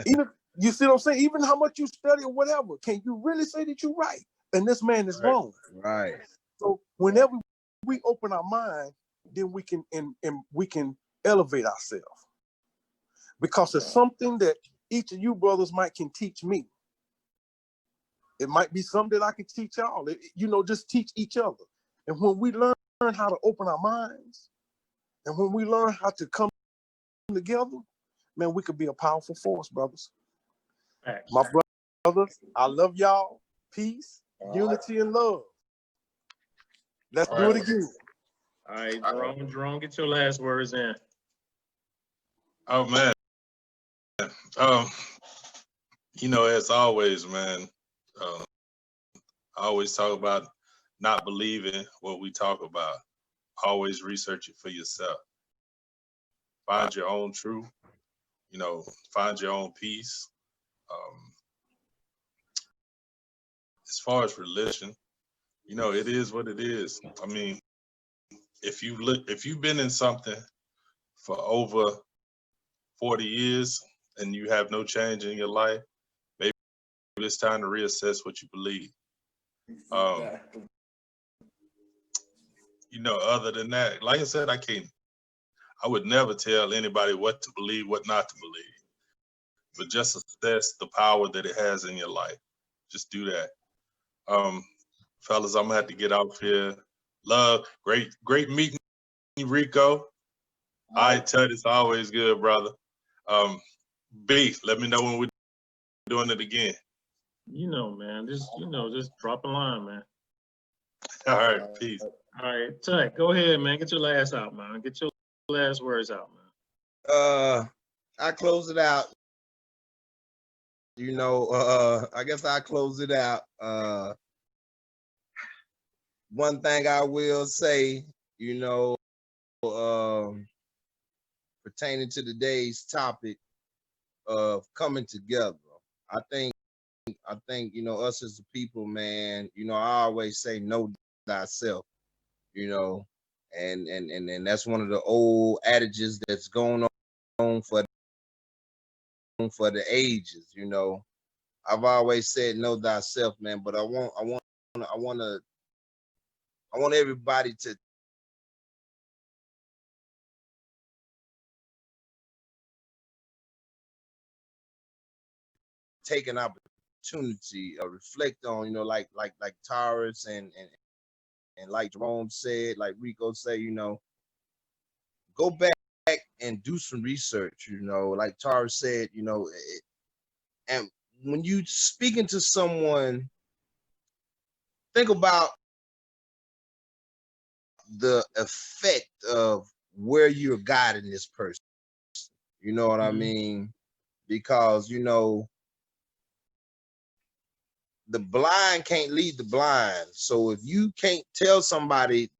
Even, you see what I'm saying? Even how much you study or whatever, can you really say that you're right? And this man is wrong. Right. So whenever we open our mind, then we can and we can elevate ourselves. Because it's something that each of you brothers can teach me. It might be something that I can teach y'all. Just teach each other. And when we learn how to open our minds, and when we learn how to come together, man, we could be a powerful force, brothers. Facts. My brothers, I love y'all. Peace, unity, and love. Let's do it again. All right, Jerome, get your last words in. Oh man. As always, man, I always talk about not believing what we talk about. Always research it for yourself. Find your own truth, find your own peace. As far as religion, it is what it is. I mean, if you've been in something for over 40 years and you have no change in your life, maybe it's time to reassess what you believe. Other than that, like I said, I would never tell anybody what to believe, what not to believe, but just assess the power that it has in your life. Just do that. Fellas, I'm gonna have to get off here. Love, great meeting you, Ricco. All right, Tud, it's always good, brother. B, let me know when we're doing it again. Man, just drop a line, man. All right, peace. All right, Tud, go ahead, man. Get your last out, man. Get your last words out, man. I close it out. I guess I close it out. One thing I will say, pertaining to today's topic of coming together. I think, us as a people, man, I always say know thyself, and that's one of the old adages that's going on for the ages, I've always said know thyself, man, but I want everybody to take an opportunity, reflect on, like Tyrus and like Jerome said, like Ricco said, go back and do some research, like Tyrus said, and when you speaking to someone, think about the effect of where you're guiding this person. You know what I mean? Because, the blind can't lead the blind. So if you can't tell somebody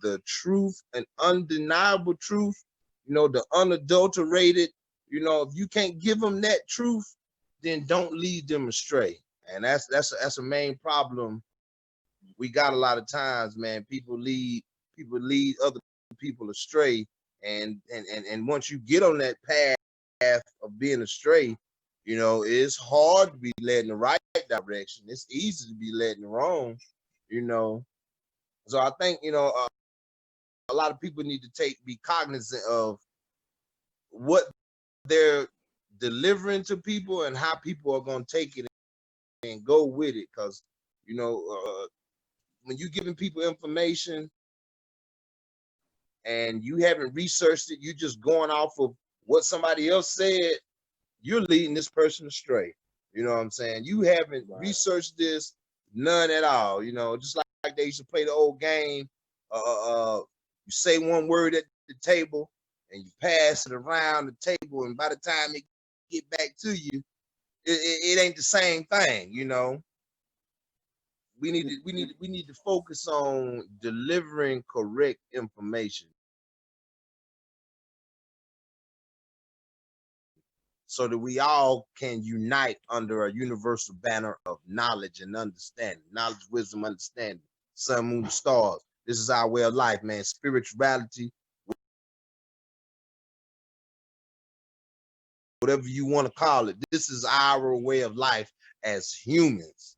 the truth, an undeniable truth, the unadulterated, if you can't give them that truth, then don't lead them astray. And that's a main problem we got a lot of times, man. People lead other people astray, and once you get on that path of being astray, it's hard to be led in the right direction. It's easy to be led in the wrong, So I think, a lot of people need to be cognizant of what they're delivering to people and how people are going to take it and go with it. Because, when you're giving people information, and you haven't researched it, you just going off of what somebody else said, you're leading this person astray. You know what I'm saying? You haven't researched this, none at all. You know, just like they used to play the old game. You say one word at the table and you pass it around the table, and by the time it get back to you, it ain't the same thing. You know, we need to focus on delivering correct information, so that we all can unite under a universal banner of knowledge and understanding. Knowledge, wisdom, understanding. Sun, moon, stars. This is our way of life, man. Spirituality, whatever you want to call it. This is our way of life as humans.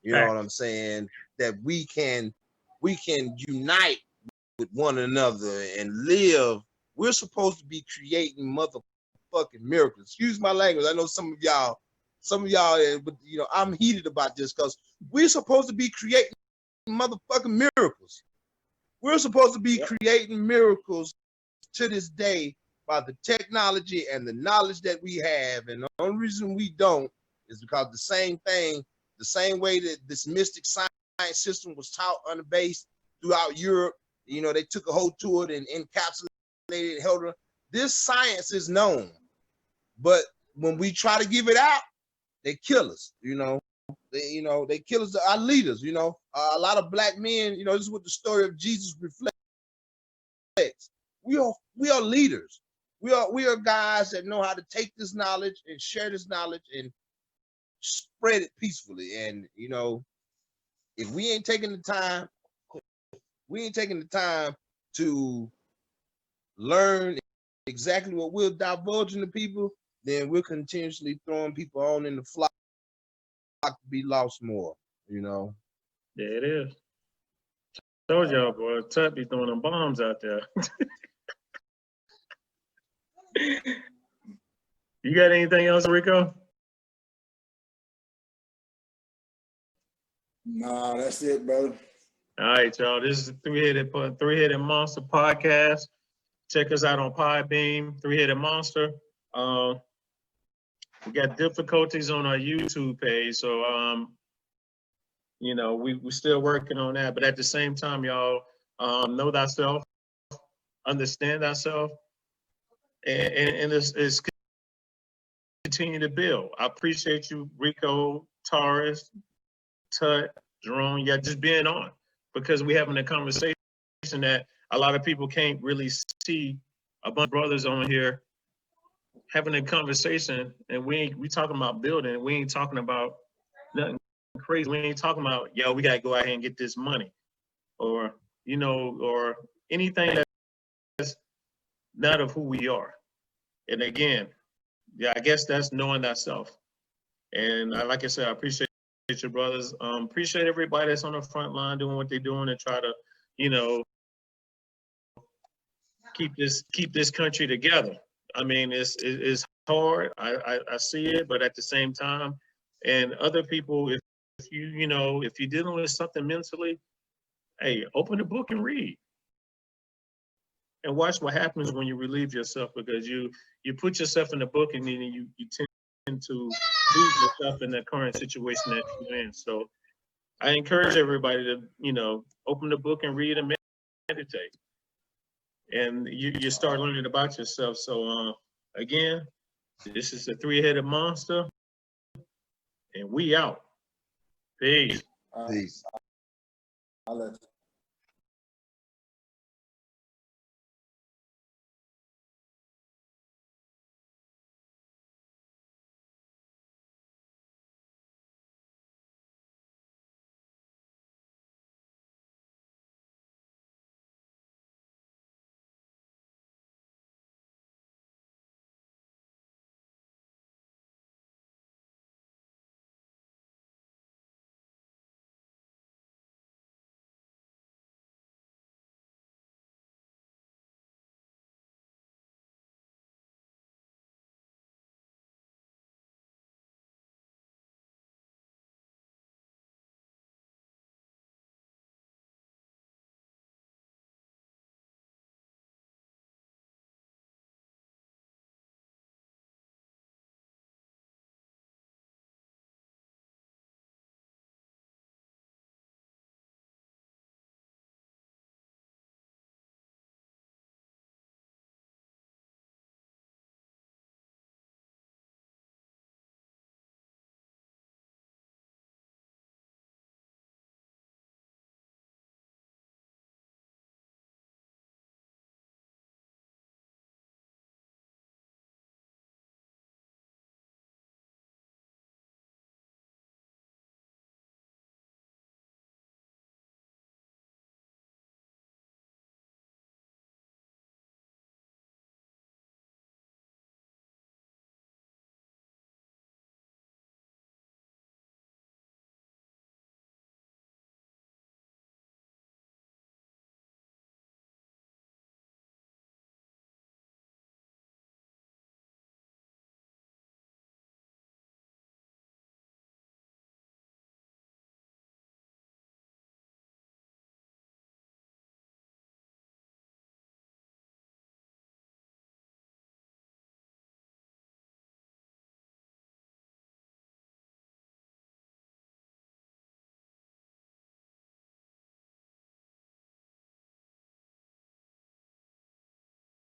You know what I'm saying? That we can unite with one another and live. We're supposed to be creating motherfucking miracles. Excuse my language. I know some of y'all, but you know, I'm heated about this because we're supposed to be creating motherfucking miracles. We're supposed to be creating miracles to this day by the technology and the knowledge that we have. And the only reason we don't is because the same way that this mystic science system was taught unbased throughout Europe, you know, they took a whole tour and encapsulated it, held it. This science is known, but when we try to give it out, they kill us. You know, they kill us, our leaders. You know, a lot of black men. You know, this is what the story of Jesus reflects. We are leaders. We are guys that know how to take this knowledge and share this knowledge and spread it peacefully. And you know, if we ain't taking the time to learn exactly what we're divulging to people, then we're continuously throwing people on in the flock to be lost more, you know. Yeah, it is. Told y'all, boy, Tut be throwing them bombs out there. You got anything else, Rico? Nah, that's it, brother. All right, y'all. This is the Three-Headed Monster podcast. Check us out on Podbeam, Three-Headed Monster. We got difficulties on our YouTube page, so you know, we're still working on that. But at the same time, y'all, know thyself, understand thyself, and it's continue to build. I appreciate you, Ricco, Tirish, Tut, Jerome, yeah, just being on, because we're having a conversation that a lot of people can't really see. A bunch of brothers on here having a conversation, and we talking about building. We ain't talking about nothing crazy. We ain't talking about, yo, we gotta go out here and get this money, or you know, or anything that's not of who we are. And again, yeah, I guess that's knowing thyself. And like I said, I appreciate your brothers. Appreciate everybody that's on the front line doing what they're doing and try to, you know, keep this country together. I mean, it's hard. I see it, but at the same time, and other people, if you're dealing with something mentally, hey, open the book and read, and watch what happens when you relieve yourself, because you put yourself in the book, and then you tend to lose yourself in the current situation that you're in. So I encourage everybody to, you know, open the book and read and meditate, and you start learning about yourself. So again, this is the Three-Headed Monster, and we out. Peace. Peace. I'll let you.